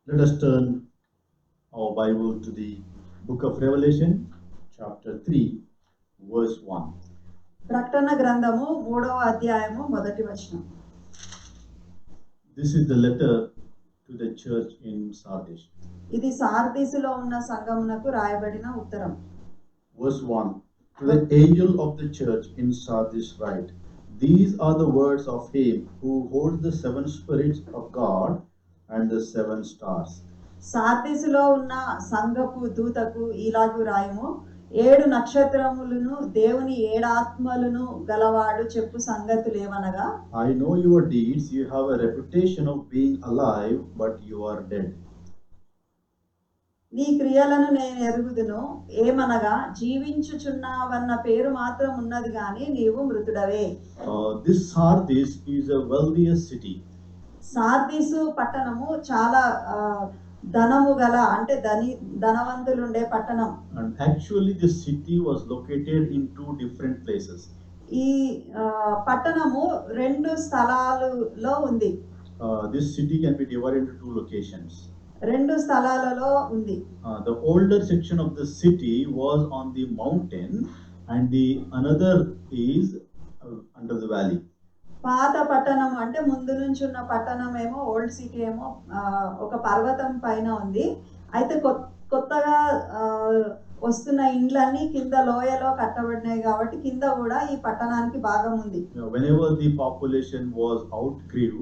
Let us turn our Bible to the book of Revelation, chapter 3, verse 1. ప్రకటన గ్రంథము 3వ అధ్యాయము మొదటి వచనం. This is the letter to the church in Sardis. ఇది సార్దీసులో ఉన్న సంఘమునకు రాయబడిన ఉత్తరం. Verse 1. To the angel of the church in Sardis write, these are the words of him who holds the seven spirits of God and the seven stars. సార్దీసులో ఉన్న సంఘపు దూతకు ఇలాగు రాయము, 7 నక్షత్రములను దేవుని 7 ఆత్మలను గలవాడు చెప్పు సంగతులేవనగా, I know your deeds, you have a reputation of being alive, but you are dead. నీ క్రియలను నేను ఎరుగుదును, ఏమనగా జీవించుచున్నావన్న పేరు మాత్రం ఉన్నది గాని నీవు మృతుడవే. This Sardis is a wealthiest city. Sardis పట్టణము చాలా ధనము గల అంటే ధనవంతులుండే పట్టణం. And actually this city was located in 2 different places. ఈ పట్టణము 2 స్థలాలలో ఉంది. This city can be divided into 2 locations. 2 స్థలాలలో ఉంది. The older section of the city was on the mountain and the another is under the valley. పాత పట్టణం అంటే ముందు నుంచి ఉన్న పట్టణం ఏమో ఓల్డ్ సిటీ ఏమో ఒక పర్వతం పైన ఉంది. అయితే కొత్తగా వస్తున్న ఇండ్లన్నీ కింద లోయలో కట్టబడినాయి కాబట్టి కింద కూడా ఈ పట్టణానికి భాగం ఉంది. Whenever the population was outgrew,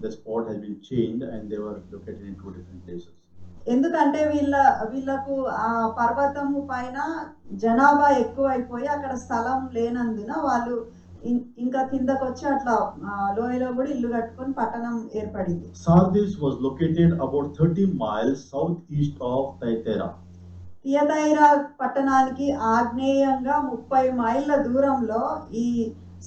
the spot has been changed and they were located in 2 different places. ఎందుకంటే వీళ్ళకు ఆ పర్వతము పైన జనాభా ఎక్కువైపోయి అక్కడ స్థలం లేనందున వాళ్ళు ఇంకా కిందకు వచ్చి అట్లా లోయలో కూడా ఇల్లు కట్టుకొని పట్టణం ఏర్పడింది. Sardis was located about 30 miles southeast of Thyatira. థియతైరా పట్టణానికి ఆగ్నేయంగా 30 మైళ్ళ దూరంలో ఈ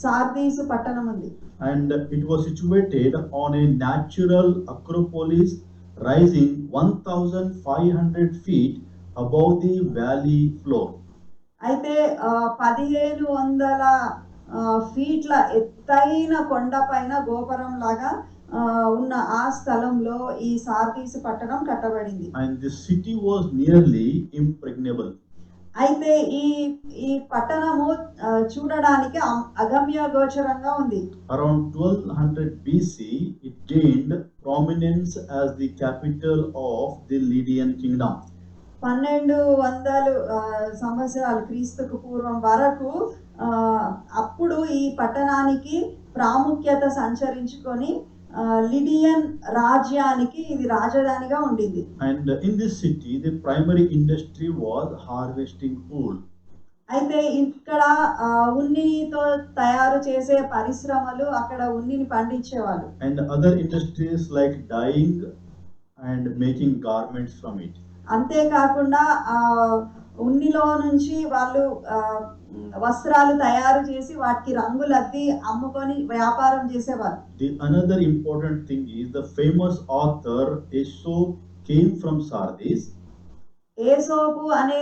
సార్దీసు పట్టణం ఉంది. And it was situated on a natural acropolis rising 1500 feet above the valley floor. అయితే 1500 ఫీట్ల ఎత్తైన కొండ పైన గోపురం లాగా ఉన్న ఆ స్థలంలో ఈ సార్దీసు పట్టణం కట్టబడింది. And the city was nearly impregnable. అయితే ఈ పట్టణము చూడడానికి అగమ్య గోచరంగా ఉంది. Around 1200 BC, it gained prominence as the capital of the Lydian kingdom. 1200 సంవత్సరాలు క్రీస్తుకు పూర్వం వరకు అప్పుడు ఈ పట్టణానికి ప్రాముఖ్యత సంచరించుకొని లిడియన్ రాజ్యానికి ఇది రాజధానిగా ఉండింది. And in this city the primary industry was harvesting wool. అయితే ఇక్కడ ఉన్నితో తయారు చేసే పరిశ్రమలు అక్కడ ఉన్నిని పండించేవాళ్ళు. And other industries like dyeing and making garments from it. అంతేకాకుండా ఉన్నిలో నుంచి వాళ్ళు వస్త్రాలు తయారు చేసి వాటికి రంగులు అద్ది అమ్ముకొని వ్యాపారం చేసేవారు. The another important thing is the famous author Aesop came from Sardis. ఏసోపు అనే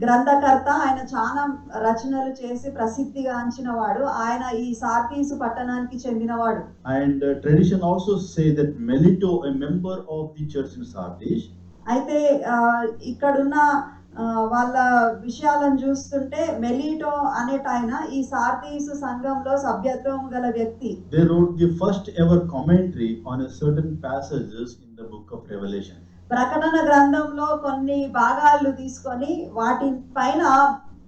గ్రంథకర్త, ఆయన చాలా రచనలు చేసి ప్రసిద్ధిగాంచిన వాడు. ఆయన ఈ సార్దీసు పట్టణానికి చెందినవాడు. And tradition also say that Melito, a member of the church in Sardis, అయితే ఇక్కడున్న వాళ్ళ విషయాలను చూస్తుంటే మెలీటో అనేటాయన ఈ సార్దీసు సంఘంలో సభ్యత్వం గల వ్యక్తి. They wrote the first ever commentary on a certain passages in the book of Revelation. ప్రకటన గ్రంథంలో కొన్ని భాగాలు తీసుకొని వాటి పైన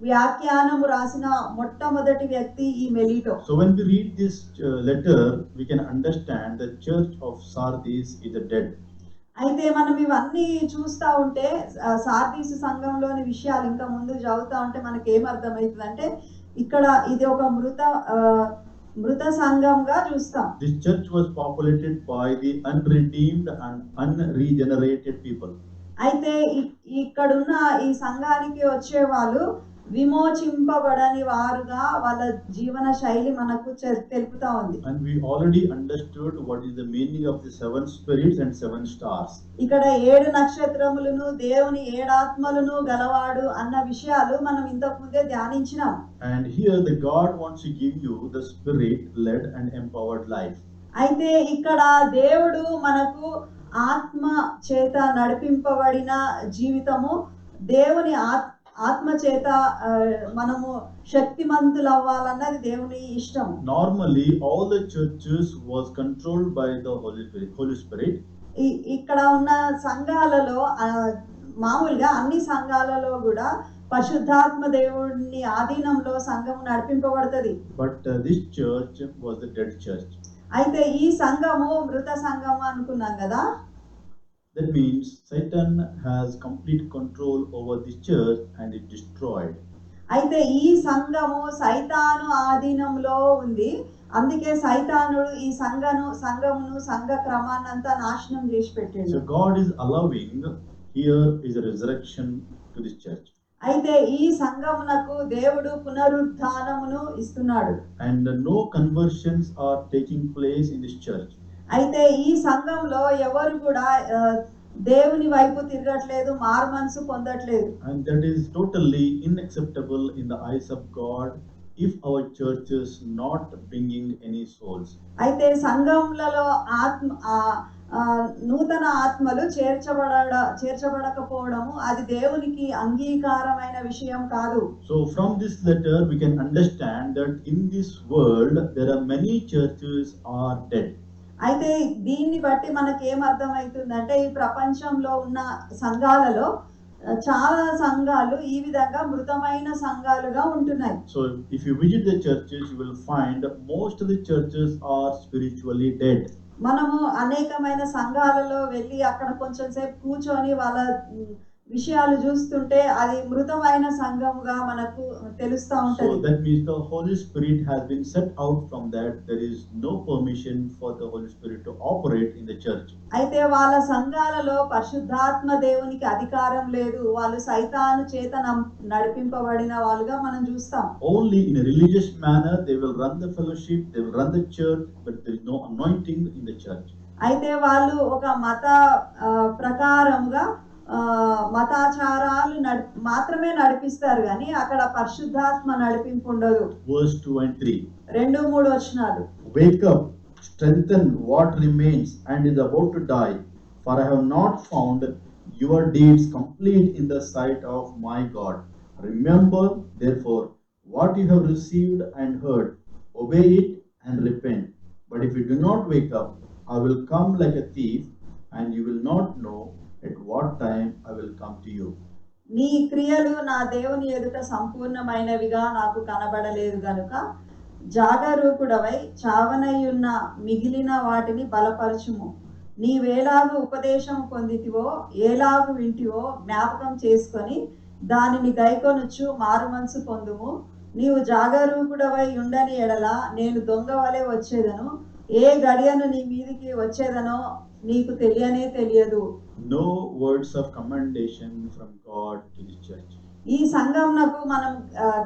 వ్యాఖ్యానము రాసిన మొట్టమొదటి వ్యక్తి ఈ మెలీటో. So when we read this letter, we can understand the church of Sardis is dead. అయితే మనం ఇవన్నీ చూస్తూ ఉంటే సార్దీసు సంఘంలోని విషయాలు ఇంకా ముందు చదువుతా ఉంటే మనకి ఏమర్థమవుతుందంటే ఇక్కడ ఇది ఒక మృత సంఘంగా చూస్తాం. This church was populated by the unredeemed and unregenerated people. అయితే ఇక్కడున్న ఈ సంఘానికి వచ్చే వాళ్ళు విమోచింపబడని వారుగా వాళ్ళ జీవన శైలి మనకు తెలుపుతా ఉంది. And we already understood what is the meaning of the 7 spirits and 7 stars. ఇక్కడ 7 నక్షత్రములను దేవుని 7 ఆత్మలను గలవాడు అన్న విషయాలు మనం ఇంతకు ముందే ధ్యానించినాం. And here the God wants to give you the spirit led and empowered life. అయితే ఇక్కడ దేవుడు మనకు ఆత్మ చేత నడిపింపబడిన జీవితము, దేవుని ఆత్మ చేత మనము శక్తిమంతులు అవ్వాలన్నది దేవుని ఇష్టం. Normally, all the churches was controlled by the Holy Spirit. ఇక్కడ ఉన్న సంఘాలలో మామూలుగా అన్ని సంఘాలలో కూడా పరిశుద్ధాత్మ దేవుని ఆధీనంలో సంఘం నడిపింపబడుతుంది. But this church was the dead church. అయితే ఈ సంఘము మృత సంఘం అనుకున్నాం కదా. That means Satan has complete control over this church and it destroyed. అయితే ఈ సంఘము సైతాను ఆధీనంలో ఉంది. అందుకే సైతానుడు ఈ సంఘమును సంఘ క్రమాన్నంతా నాశనం చేసి పెట్టాడు. So God is allowing here is a resurrection to this church. అయితే ఈ సంఘమునకు దేవుడు పునరుద్ధానమును ఇస్తున్నాడు. And no conversions are taking place in this church. అయితే ఈ సంఘంలో ఎవరు కూడా దేవుని వైపు తిరగట్లేదు, మారు మనసు పొందట్లేదు. And that is totally unacceptable in the eyes of God if our churches not bringing any souls. అయితే సంఘములలో నూతన ఆత్మలు చేర్చబడకపోవడము అది దేవునికి అంగీకారమైన విషయం కాదు. So from this letter we can understand that in this world there are many churches are dead. అయితే దీన్ని బట్టి మనకి ఏం అర్థమవుతుందంటే ఈ ప్రపంచంలో ఉన్న సంఘాలలో చాలా సంఘాలు ఈ విధంగా మృతమైన సంఘాలుగా ఉంటున్నాయి. So if you visit the churches you will find most of the churches are spiritually dead. మనము అనేకమైన సంఘాలలో వెళ్ళి అక్కడ కొంచెం సేపు కూర్చొని వాళ్ళ విషయాలు చూస్తుంటే అది మృతమైన సంఘముగా మనకు తెలుస్తా ఉంటది. So that means the Holy Spirit has been set out from that. There is no permission for the Holy Spirit to operate in the church. అయితే వాళ్ళ సంఘాలలో పరిశుద్ధాత్మ దేవునికి అధికారం లేదు. వాళ్ళు సైతాను చేత నడిపింపబడిన వాళ్ళుగా మనం చూస్తాం. Only in a religious manner they will run the fellowship, they will run the church, but there is no anointing in the church. అయితే వాళ్ళు ఒక మత ప్రకారముగా మతాచారాలు మాత్రమే నడిపిస్తారు కానీ అక్కడ పరిశుద్ధాత్మ నడిపింపు ఉండదు. Verse 2 and 3. 2-3 వచనాలు. Wake up, strengthen what remains and is about to die, for I have not found your deeds complete in the sight of my God. Remember therefore what you have received and heard, obey it and repent. But if you do not wake up, I will come like a thief, and you will not know at what time I will come to you. నీ క్రియలు నా దేవుని ఎదుట సంపూర్ణమైనవిగా నాకు కనబడలేదు గనుక జాగరూకుడవై చావనయ్యున్న మిగిలిన వాటిని బలపరచుము. నీవేలాగు ఉపదేశం పొందితివో ఏలాగు వింటివో జ్ఞాపకం చేసుకొని దానిని గైకొనుచు మారు మనసు పొందుము. నీవు జాగరూకుడవై ఉండని ఎడల నేను దొంగ వలె వచ్చేదను, ఏ గడియను నీ మీదికి వచ్చేదనో నీకు తెలియదు. No words of commendation from God to the church. ఈ సంఘంనకు మనం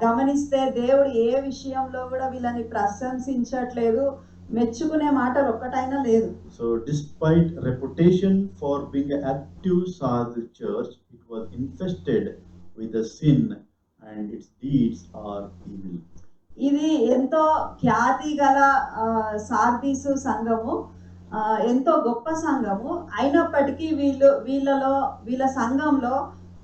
గమనిస్తే దేవుడు ఏ విషయంలో కూడా వీళ్ళని ప్రశంసించట్లేదు, మెచ్చుకునే మాటలు ఒక్కటైనా లేదు. So despite reputation for being an active Sardi church, it was infested with the sin and its deeds are evil. ఇది ఎంతో ఖ్యాతి గల సార్దీసు సంఘము, ఎంతో గొప్ప సంఘము అయినప్పటికీ వీళ్ళ సంఘంలో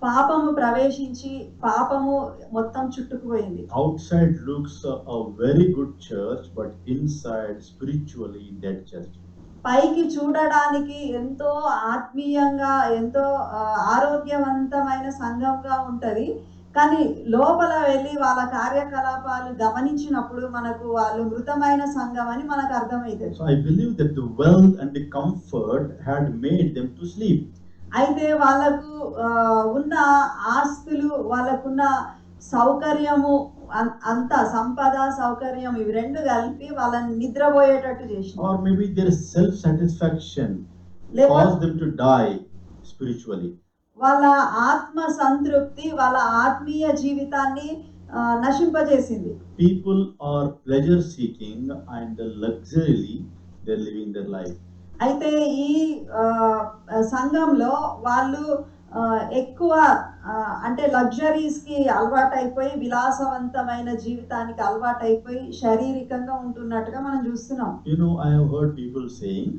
పాపము ప్రవేశించి పాపము మొత్తం చుట్టుకుపోయింది. Outside looks a very good church, but inside spiritually dead church. పైకి చూడడానికి ఎంతో ఆత్మీయంగా ఎంతో ఆరోగ్యవంతమైన సంఘంగా ఉంటది, కానీ లోపల వెళ్ళి వాళ్ళ కార్యకలాపాలు గమనించినప్పుడు మనకు వాళ్ళు మృతమైన సంఘం అని మనకు అర్థమైతుంది. So I believe that the wealth and the comfort had made them to sleep. అయితే వాళ్ళకు ఉన్న ఆస్తులు, వాళ్ళకున్న సౌకర్యము, అంత సంపద సౌకర్యం ఇవి రెండు కలిపి వాళ్ళని నిద్రపోయేటట్టు చేసింది. Or maybe their self satisfaction caused them to die spiritually. వాళ్ళ ఆత్మ సంతృప్తి వాళ్ళ ఆత్మీయ జీవితాన్ని నశింపజేసింది. People are pleasure seeking and luxuriously they are living their life. అయితే ఈ సంఘంలో వాళ్ళు ఎక్కువ అంటే లగ్జరీస్ కి అలవాటైపోయి విలాసవంతమైన జీవితానికి అలవాటైపోయి శారీరకంగా ఉంటున్నట్టుగా మనం చూస్తున్నాం. You know, I have heard people saying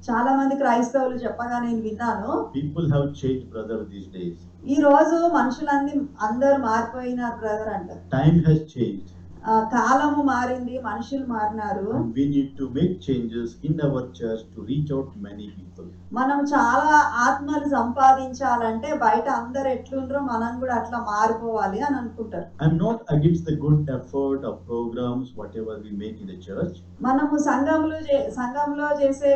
చాలా మంది క్రైస్తవులు చెప్పగా నేను విన్నాను, People have changed, brother, these days. ఈ రోజు అందరూ మారిపోయినారు బ్రదర్ అంట. Time has changed. కాలము మారింది, మనుషులు మారినారు. And we need to make changes in our church to reach out to many people. మనం చాలా ఆత్మలు సంపాదించాలంటే బయట అందరు ఎట్లుండ్రో మనం కూడా అట్లా మారిపోవాలి అని అనుకుంటారు. I'm not against the good effort of programs, whatever we make in the church. మనము సంఘంలో చేసే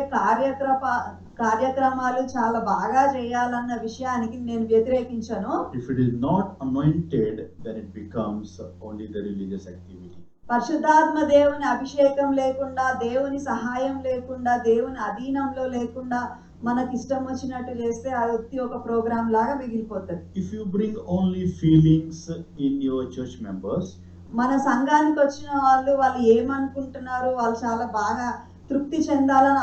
కార్యక్రమాలు చాలా బాగా చేయాలన్న విషయానికి నేను వ్యతిరేకించను. If it is not anointed, then it becomes only the religious activity. పరిశుద్ధాత్మ దేవుని అభిషేకం లేకుండా, దేవుని సహాయం లేకుండా, దేవుని అధీనంలో లేకుండా మనకి ఇష్టం వచ్చినట్టు చేస్తే అది ఒక ప్రోగ్రామ్ లాగా మిగిలిపోతుంది. If you bring only feelings in your church members, మన సంఘానికి వచ్చిన వాళ్ళు ఏమనుకుంటున్నారు, వాళ్ళు చాలా బాగా తృప్తి చెందాలని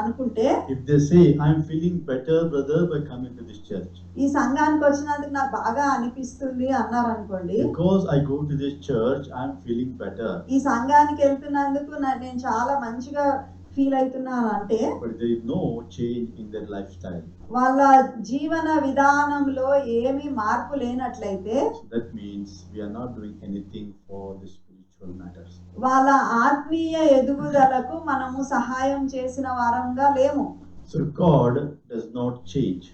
అనుకుంటే, if they say I am feeling better, brother, by coming to this church, ఈ సంఘానికి వచ్చినందుకు నాకు బాగా అనిపిస్తుంది అన్నారు అనుకోండి, because I go to this church I am feeling better, ఈ సంఘానికి వెళ్తున్నందుకు నేను చాలా మంచిగా ఫీల్ అవుతున్నాను అంటే, but there is no change in their lifestyle. వాళ్ళ జీవన విధానంలో ఏమీ మార్పు లేనట్లయితే, So that means we are not doing anything for the spiritual matters. వాళ్ళ ఆత్మీయ ఎదుగుదలకు మనము సహాయం చేసిన వారంగా లేము. So God does not change.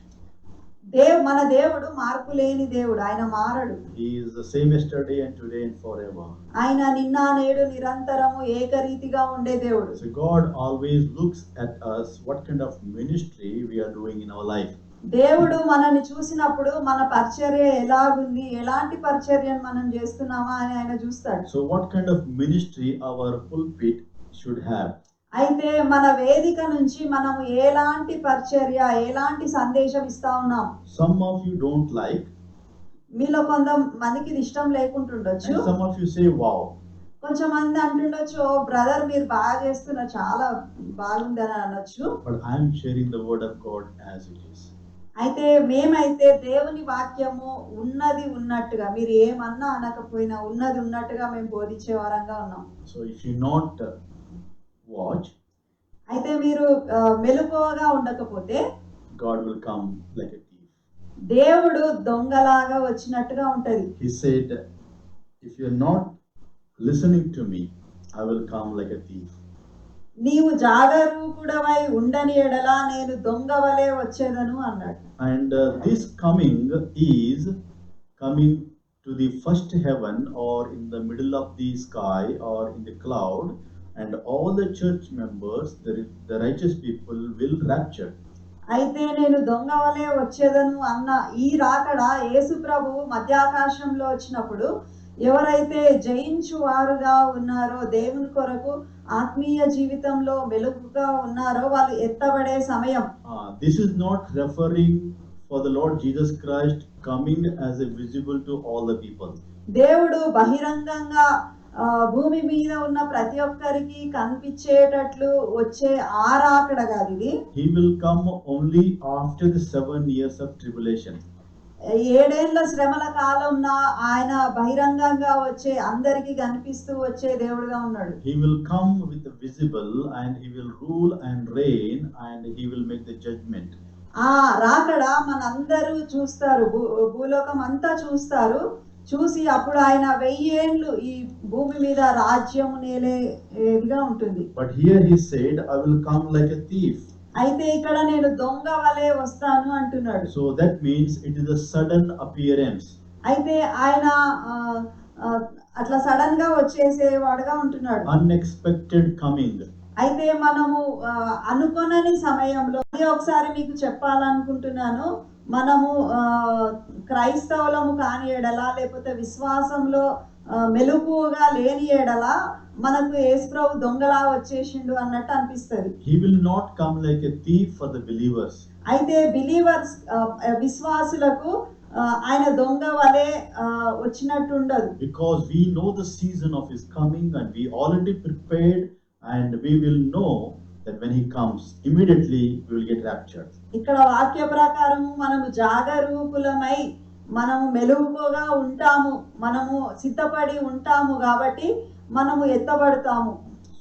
మన దేవుడు మార్పు లేని దేవుడు, ఆయన మారడు. He is the same yesterday and today and forever. ఆయన నిన్న నేడు నిరంతరము ఏకరీతిగా ఉండే దేవుడు. So God always looks at us what kind of ministry we are doing in our life. దేవుడు మనల్ని చూసినప్పుడు మన పరిచర్య ఎలాగుంది, ఎలాంటి పరిచర్యను మనం చేస్తున్నామా అని ఆయన చూస్తాడు. So what kind of ministry our pulpit should have. అయితే మన వేదిక నుంచి మనం ఎలాంటి పరిచర్య, ఎలాంటి సందేశం ఇస్తా ఉన్నాం. Some of you don't like, మీలో కొంతమందికి ఇది ఇష్టం లేకుంటుండొచ్చు. and some of you say wow. కొంచెం మంది అంటుండొచ్చు, ఓ బ్రదర్ మీరు బాగా చేస్తున్నారు, చాలా బాగుంది అని అనొచ్చు. But I am sharing the word of God as it is. అయితే మేమైతే దేవుని వాక్యము ఉన్నది ఉన్నట్టుగా, మీరు ఏమన్నా అనకపోయినా ఉన్నది ఉన్నట్టుగా మేము బోధించే వారంగా ఉన్నాం. So if you not watch, అయితే మీరు మెలకువగా ఉండకపోతే, God will come like a thief. దేవుడు దొంగలాగా వచ్చినట్టుగా ఉంటది. He said, if you are not listening to me, I will come like a thief. నీవు జాగరూకుడవై ఉండని ఎడల నేను దొంగవలే వచ్చేదను అన్నాడు. And this coming is coming to the first heaven or in the middle of the sky or in the cloud, and all the church members, the righteous people will rapture. అయితే నేను దొంగవలే వచ్చేదను అన్న ఈ రాకడ యేసు ప్రభువు మధ్యాకాశంలో వచ్చినప్పుడు ఎవరైతే జయించు వారుగా ఉన్నారో, దేవుని కొరకు ఆత్మీయ జీవితంలో మెలుగుగా ఉన్నారో వాళ్ళు ఎత్తబడే సమయం. This is not referring for the Lord Jesus Christ coming as a visible to all the people. దేవుడు బహిరంగంగా భూమి మీద ఉన్న ప్రతి ఒక్కరికి కనిపించేటట్లు వచ్చే ఆ రాకడ కాదు ఇది. He will come only after the 7 years of tribulation. 7 ఏళ్ల శ్రమల కాలంన ఆయన బహిరంగంగా వచ్చే, అందరికి కనిపిస్తూ వచ్చే దేవుడుగా ఉన్నాడు. He will come with the visible and he will rule and reign and he will make the judgment. ఆ రాకడ మనందరూ చూస్తారు, భూలోకం అంతా చూస్తారు. చూసి అప్పుడు ఆయన 1000 ఏండ్లు ఈ భూమి మీద రాజ్యము నేలేదిగా ఉంటుంది. But here he said, I will come like a thief. అయితే ఇక్కడ నేను దొంగ వలె వస్తాను అంటున్నాడు. So that means it is a sudden appearance. అయితే ఆయన అట్లా సడన్ గా వచ్చేసేవాడుగా ఉంటున్నాడు. Unexpected coming. అయితే మనము అనుకోనని సమయంలో, ఒకసారి మీకు చెప్పాలనుకుంటున్నాను, మనము క్రైస్తవులము కాని ఎడలా లేకపోతే విశ్వాసంలో మెలకువగా లేని ఎడలా మనకు యేసుప్రభు దొంగలా వచ్చేసిండు అన్నట్టు అనిపిస్తుంది. He will not come like a thief for the believers. అయితే బిలీవర్స్ విశ్వాసులకు ఆయన దొంగ వలె వచ్చినట్టు ఉండదు. Because we know the season of his coming and we already prepared and we will know that when he comes immediately we will get raptured. ఇక్కడ వాక్య ప్రకారం మనము జాగరూకులమై మనము మెలకువగా ఉంటాము, మనము సిద్ధపడి ఉంటాము కాబట్టి మనము ఎత్తబడతాము.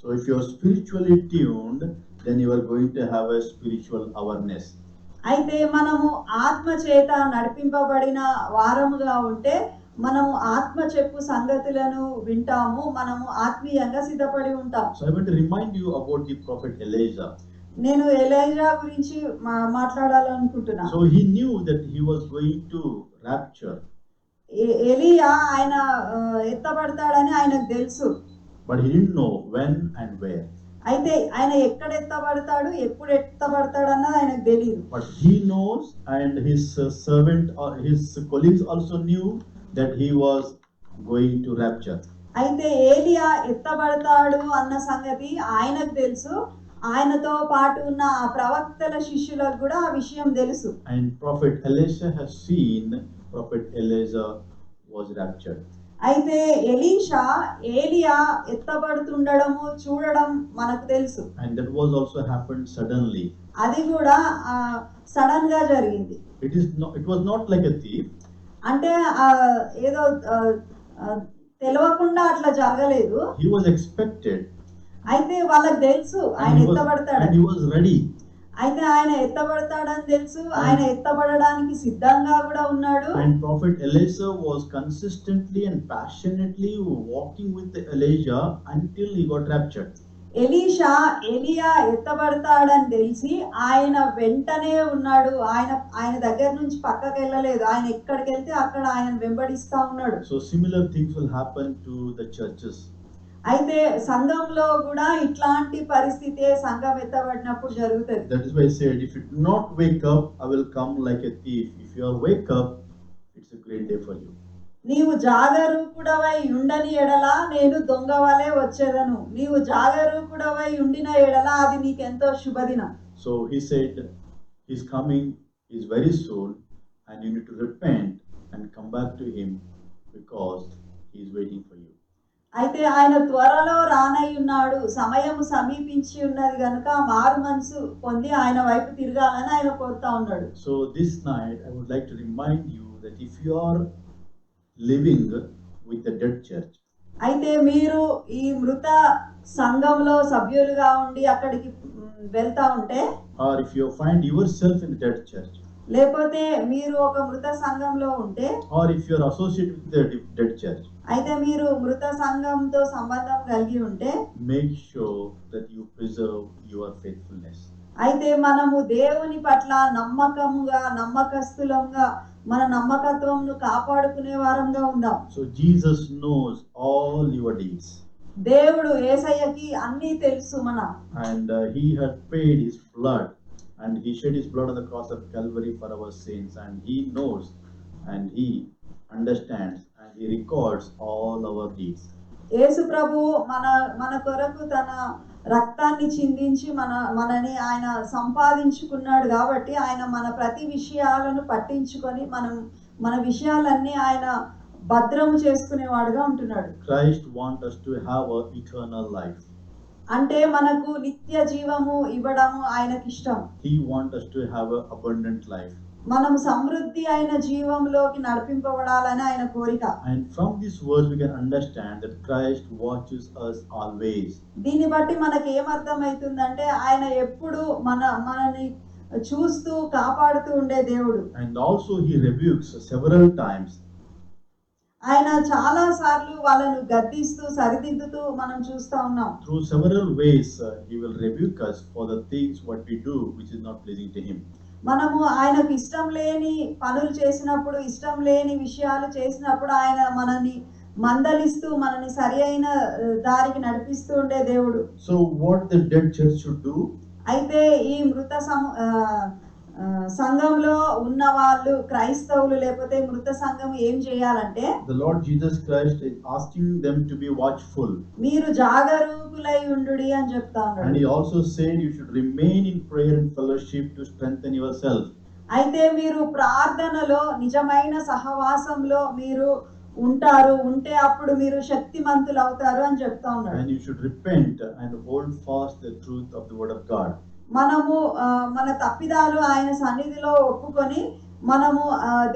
So if you are spiritually tuned, then you are going to have a spiritual awareness. అయితే మనము ఆత్మ చేత నడిపింపబడిన వారముగా ఉంటే మనము ఆత్మ చెప్పు సంగతులను వింటాము, మనము ఆత్మీయంగా సిద్ధపడి ఉంటాం. So I want to remind you about the prophet Elijah. నేను ఎలీషా గురించి మాట్లాడాలనుకుంటున్నా. So he knew that he was going to rapture. ఎలీయా ఆయన ఎత్తబడతాడని ఆయనకు తెలుసు. But he didn't know when and where. అయితే ఆయన ఎక్కడ ఎత్తబడతాడు, ఎప్పుడు ఎత్తబడతాడు అన్నది ఆయనకు తెలియదు. But he knows, and his servant or his colleagues also knew that he was going to rapture. అయితే ఏలియా ఎత్తబడతాడు అన్న సంగతి ఆయనకు తెలుసు, ఆయనతో పాటు ఉన్న ఆ ప్రవక్తల శిష్యులకు కూడా ఆ విషయం తెలుసు. And prophet Elisha has seen prophet Elijah was raptured. అయితే ఎలీషా ఏలియా ఎత్తబడుతుండడము చూడడం మనకు తెలుసు. And that was also happened suddenly. అది కూడా సడన్ గా జరిగింది. It was not like a thief. అంటే ఏదో తెలియకుండా అట్లా జరగలేదు. He was expected. అయితే వాళ్ళకి తెలుసు ఆయన ఎత్తబడతాడు. And he was ready. అయితే ఆయన ఎత్తబడతాడని తెలుసు, ఆయన ఎత్తబడడానికి సిద్ధంగా కూడా ఉన్నాడు. And prophet Elisha was consistently and passionately walking with Elijah until he got raptured. Elisha Elijah ఎత్తబడతాడని తెలిసి ఆయన వెంటనే ఉన్నాడు. ఆయన దగ్గర నుంచి పక్కకి వెళ్ళలేదు. ఆయన ఎక్కడికి వెళ్తే అక్కడ ఆయన వెంబడిస్తా ఉన్నాడు. So similar things will happen to the churches. అయితే సంఘంలో కూడా ఇట్లాంటి పరిస్థితి సంఘం ఎత్తబడినప్పుడు జరుగుతుంది. That is why I said, if you do not wake up, I will come like a thief. If you are wake up, it's a great day for you. నీవు జాగరూకుడవై ఉండని ఎడల నేను దొంగ వలె వచ్చేదను, నీవు జాగరూకుడవై ఉండిన ఎడల అది నీకెంతో శుభదినం. So he said, he's coming, he's very soon, and you need to repent and come back to him because he's waiting for you. అయితే ఆయన త్వరలో రానై ఉన్నాడు, సమయము సమీపించి ఉన్నది కనుక మారు మనసు పొంది ఆయన వైపు తిరగాలని ఆయన కోరుతా ఉన్నాడు. So this night I would like to remind you that if you are living with the dead church, అయితే మీరు ఈ మృత సంఘంలో సభ్యులుగా ఉండి అక్కడికి వెళ్తా ఉంటే, or if you find yourself in the dead church, లేకపోతే మీరు ఒక మృత సంఘంలో ఉంటే, or if you are associated with the dead church, అయితే మీరు మృత సంఘంతో సంబంధం కలిగి ఉంటే, make sure that you preserve your faithfulness. అయితే మనము దేవుని పట్ల నమ్మకస్తులంగా మన నమ్మకత్వంను కాపాడుకునే వారంగా ఉందాం. So Jesus knows all your deeds. దేవుడు యేసయ్యకి అన్నీ తెలుసు మన. And he had paid his blood, and he shed his blood on the cross of Calvary for our sins, and he knows and he understands and he records all our deeds. యేసు ప్రభు మన కొరకు తన రక్తాన్ని చిందించి మనని ఆయన సంపాదించుకున్నాడు కాబట్టి ఆయన మన ప్రతి విషయాలను పట్టించుకొని మన విషయాలన్నీ ఆయన భద్రము చేసుకునేవాడుగా ఉంటున్నాడు. Christ wants us to have an eternal life. అంటే మనకు నిత్య జీవము ఇవ్వడము ఆయనకి ఇష్టం. He wants us to have an abundant life. మనం సమృద్ధి అయిన జీవంలోకి నడిపింపబడాలని ఆయన కోరిక. And from this verse we can understand that Christ watches us always. దీన్ని బట్టి మనకి ఏమర్థమవుతుందంటే ఆయన ఎప్పుడు మనని చూస్తూ కాపాడుతూ ఉండే దేవుడు. And also he rebukes several times. ఆయన చాలా సార్లు వాళ్ళను గద్దిస్తూ సరిదిద్దుతూ మనం చూస్తా ఉన్నాం. Through several ways he will rebuke us for the things what we do which is not pleasing to him. మనము ఆయనకు ఇష్టం లేని పనులు చేసినప్పుడు, ఇష్టం లేని విషయాలు చేసినప్పుడు ఆయన మనని మందలిస్తూ మనని సరి అయిన దారికి నడిపిస్తూ ఉండే దేవుడు. So what the dead church should do? అయితే ఈ మృత సంఘంలో ఉన్న వాళ్ళు క్రైస్తవులు లేకపోతే మృత సంఘం ఏం చేయాలంటే, the Lord Jesus Christ is asking them to be watchful. మీరు జాగరూకులై ఉండుడి అని చెప్తా ఉన్నాడు. And he also said you should remain in prayer and fellowship to strengthen yourself. అయితే మీరు ప్రార్థనలో నిజమైన సహవాసంలో మీరు ఉంటే అప్పుడు మీరు శక్తిమంతులు అవుతారు అని చెప్తా ఉన్నాడు. And you should repent and hold fast the truth of the word of God. మనము మన తప్పిదాలు ఆయన సన్నిధిలో ఒప్పుకొని మనము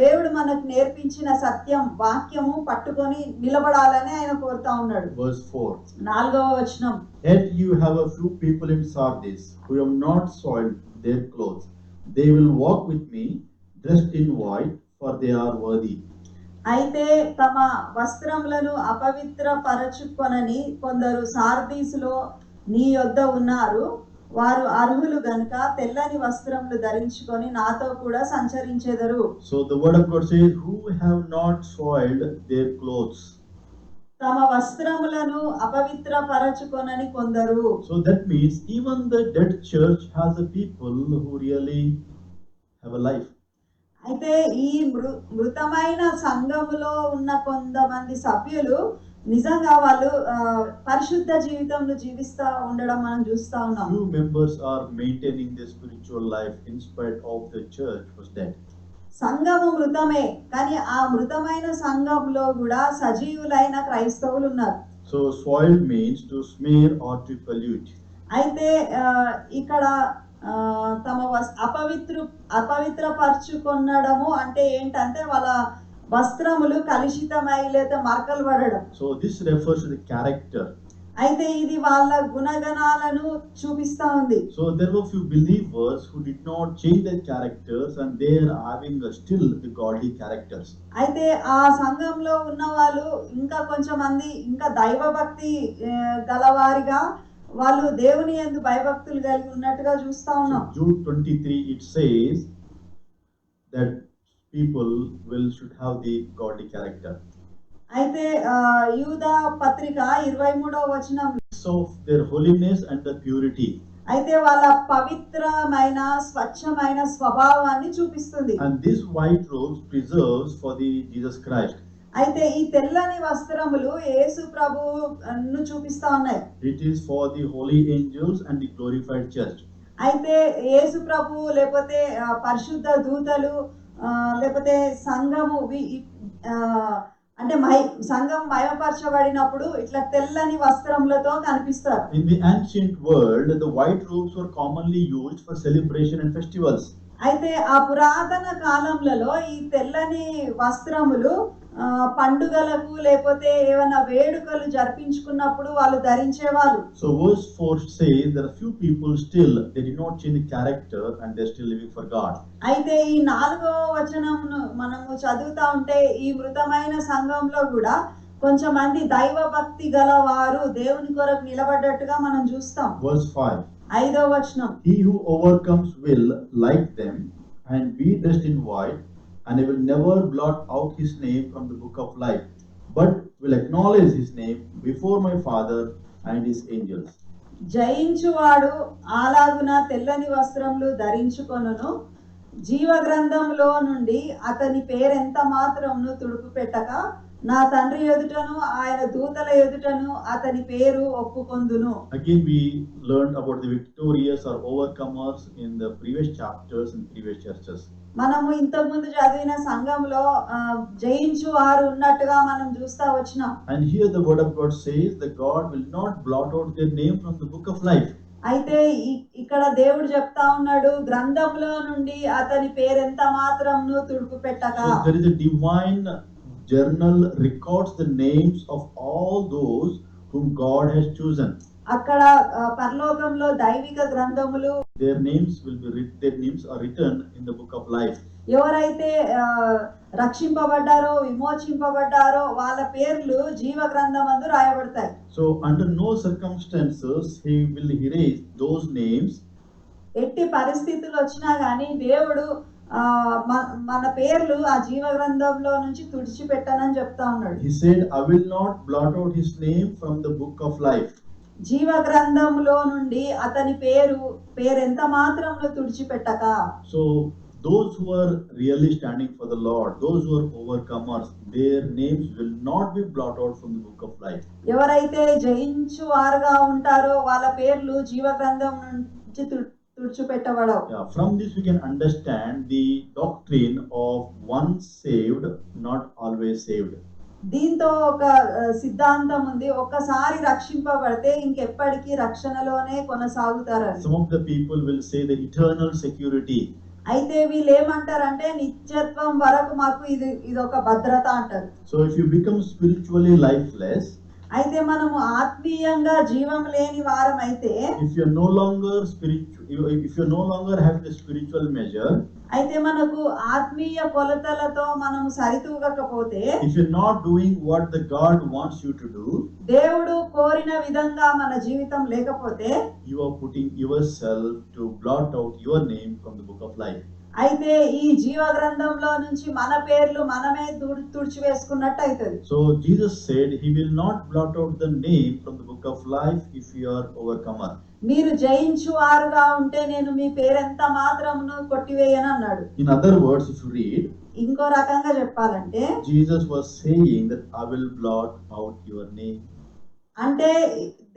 దేవుడు మనకు నేర్పించిన సత్యం వాక్యము పట్టుకొని నిలబడాలని ఆయన కోరుతా ఉన్నాడు. Verse 4. 4వ వచనం. Yet you have a few people in Sardis who have not soiled their clothes. They will walk with me dressed in white, for they are worthy. అయితే తమ వస్త్రములను అపవిత్రపరచుకొనని కొందరు సార్దీసులో నీ యొద్ద ఉన్నారు. వారు అర్హులు గనుక తెల్లని వస్త్రములు ధరించుకొని నాతో కూడా సంచరించెదరు. So the word of God says, who have not soiled their clothes. తమ వస్త్రములను అపవిత్రపరచుకొనని కొందరు. So that means even the dead church has the people who really have a life. అయితే ఈ మృతమైన సంఘములో ఉన్న కొంతమంది సభ్యులు నిజంగా వాళ్ళు పరిశుద్ధ జీవితంలో జీవిస్తా ఉండడం మనం చూస్తా ఉన్నాం. Few members are maintaining their spiritual life in spite of the church was dead. సంఘము మృతమే, కానీ ఆ మృతమైన సంఘంలో కూడా సజీవులైన క్రైస్తవులు ఉన్నారు. So soiled means to smear or to pollute. అయితే ఇక్కడ తమ అపవిత్రపరచుకొనడము అంటే ఏంటంటే వాళ్ళ వస్త్రములు కలుషితమై లేదా మరకలు పడడం. So this refers to the character. అయితే ఇది వాళ్ళ గుణగణాలను చూపిస్తా ఉంది. So there were few believers who did not change their characters and they are having still the godly characters. అయితే ఆ సంఘంలో ఉన్న వాళ్ళు ఇంకా కొంచెం మంది ఇంకా దైవభక్తి గలవారిగా వాళ్ళు దేవుని యందు భయభక్తులు కలిగి ఉన్నట్టుగా చూస్తా ఉన్నాం. So Jude 23 it says that people should have the godly character. అయితే యూదా పత్రిక 23వ వచనం of their holiness and the purity. అయితే వాళ్ళ పవిత్రమైన స్వచ్ఛమైన స్వభావాన్ని చూపిస్తుంది. And this white robes preserves for the Jesus Christ. అయితే ఈ తెల్లని వస్త్రములు యేసు ప్రభువును చూపిస్తా ఉన్నాయి. It is for the holy angels and the glorified church. అయితే యేసు ప్రభువు లేకపోతే పరిశుద్ధ దూతలు లేకపోతే సంఘము అంటే సంఘం మహిమపరచబడినప్పుడు ఇట్లా తెల్లని వస్త్రములతో కనిపిస్తారు. In the ancient world, the white robes were commonly used for celebration and festivals. అయితే ఆ పురాతన కాలంలో ఈ తెల్లని వస్త్రములు పండుగలకు లేకపోతే ఏమైనా వేడుకలు జరిపించుకున్నప్పుడు వాళ్ళు ధరించేవాళ్ళు. So verse 4 says there are few people still they did not change the character and they are still living for God. అయితే ఈ 4వ వచనమును మనము చదువుతా ఉంటే ఈ మృతమైన సంఘంలో కూడా కొంచెం మంది దైవ భక్తి గలవారు దేవుని కొరకు నిలబడ్డట్టుగా మనం చూస్తాం. Verse 5. 5వ వచనం. He who overcomes will like them and be dressed in white, and I will never blot out his name from the book of life, but will acknowledge his name before my Father and his angels. జయించువాడు అలాగున తెల్లని వస్త్రములు ధరించుకొనును, జీవ గ్రంథములో నుండి అతని పేరెంత మాత్రమును తుడుపు పెట్టక నా తండ్రి ఎదుటను ఆయన దూతల ఎదుటను అతని పేరు ఒప్పుకొందును. Again we learned about the victorious or overcomers in the previous chapters in previous churches. మనము ఇంతకు ముందు చదివిన సంఘంలో జయించు వారు ఉన్నట్టుగా మనం చూస్తా వచ్చినాం. And here the word of God says that God will not blot out their name from the book of life. అయితే ఇక్కడ దేవుడు చెప్తా ఉన్నాడు గ్రంథంలో నుండి అతని పేరెంత మాత్రమును తుడుపు పెట్టక. So there is a divine journal records the names of all those whom God has chosen. అక్కడ పరలోకంలో దైవిక గ్రంథములు their names are written in the book of life. ఎవరైతే రక్షింపబడ్డారో విమోచింపబడ్డారో వాళ్ళ పేర్లు జీవ గ్రంథమందు రాయబడతాయి. So under no circumstances he will erase those names. ఎట్టి పరిస్థితులు వచ్చినా గానీ దేవుడు మన పేర్లు ఆ జీవ గ్రంథంలో నుంచి తుడిచిపెట్టనని చెప్తా ఉన్నాడు. He said, I will not blot out his name from the book of life. జీవ గ్రంథంలో నుండి అతని పేరెంత మాత్రంలో తుడిచిపెట్టక. So those who are really standing for the Lord, those who are overcomers, their names will not be blotted out from the book of life. ఎవరైతే జయించు వారుగా ఉంటారో వాళ్ళ పేర్లు జీవ గ్రంథం నుంచి తుడిచిపెట్టబడవు. From this we can understand the doctrine of once saved, not always saved. దీంతో ఒక సిద్ధాంతం ఉంది, ఒక్కసారి రక్షింపబడితే ఇంకెప్పటికీ రక్షణలోనే కొనసాగుతారు. Some of the people will say the eternal security. అయితే వీళ్ళు ఏమంటారంటే నిత్యత్వం వరకు మాకు ఇది ఒక భద్రత అంటారు. So if you become spiritually lifeless, అయితే మనము ఆత్మీయంగా జీవం లేని వారం అయితే, if you're no longer if you no longer have the spiritual measure, అయితే మనకు ఆత్మీయ కొలతలతో మనము సరితూగకపోతే, if you're not doing what the God wants you to do, దేవుడు కోరిన విధంగా మన జీవితం లేకపోతే, you are putting yourself to blot out your name from the book of life. అయితే ఈ జీవ గ్రంథంలో నుంచి మన పేర్లు మనమే తుడిచివేసుకున్నట్టు అవుతుంది. So Jesus said he will not blot out the name from the book of life if you are overcomer. మీరు జయించువారుగా ఉంటే నేను మీ పేరెంత మాత్రమును కొట్టివేయను అన్నాడు. In other words, if you read, ఇంకో రకంగా చెప్పాలంటే Jesus was saying that I will blot out your name. అంటే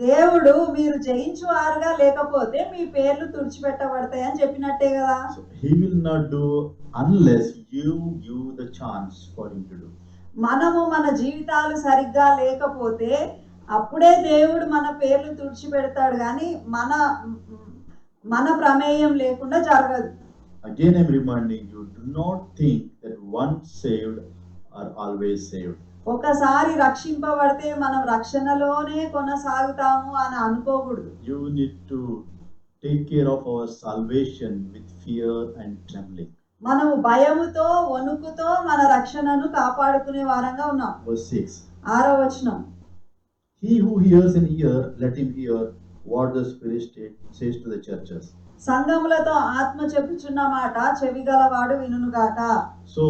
దేవుడు మీరు జయించువారుగా లేకపోతే మీ పేర్లు తుడిచిపెట్టబడతాయి అని చెప్పినట్టే కదా. So he will not do unless you give the chance for him to do. మనము మన జీవితాలు సరిగ్గా లేకపోతే అప్పుడే దేవుడు మన పేర్లు తుడిచిపెడతాడు, కానీ మన ప్రమేయం లేకుండా జరగదు. Again I'm reminding you, do not think that once saved are always saved. ఒకసారి రక్షింపబడితే మనం రక్షణలోనే కొనసాగుతాము అని అనుకోకూడదు. You need to take care of our salvation with fear and trembling. మనము భయముతో వణుకుతో మన రక్షణను కాపాడుకునే వారంగా ఉన్నాం. Verse 6. 6వ వచనం, He who hears an ear, let him hear what the Spirit says to the churches. సంఘములతో ఆత్మ చెప్పుచున్న మాట చెవిగలవాడు వినుగాక. So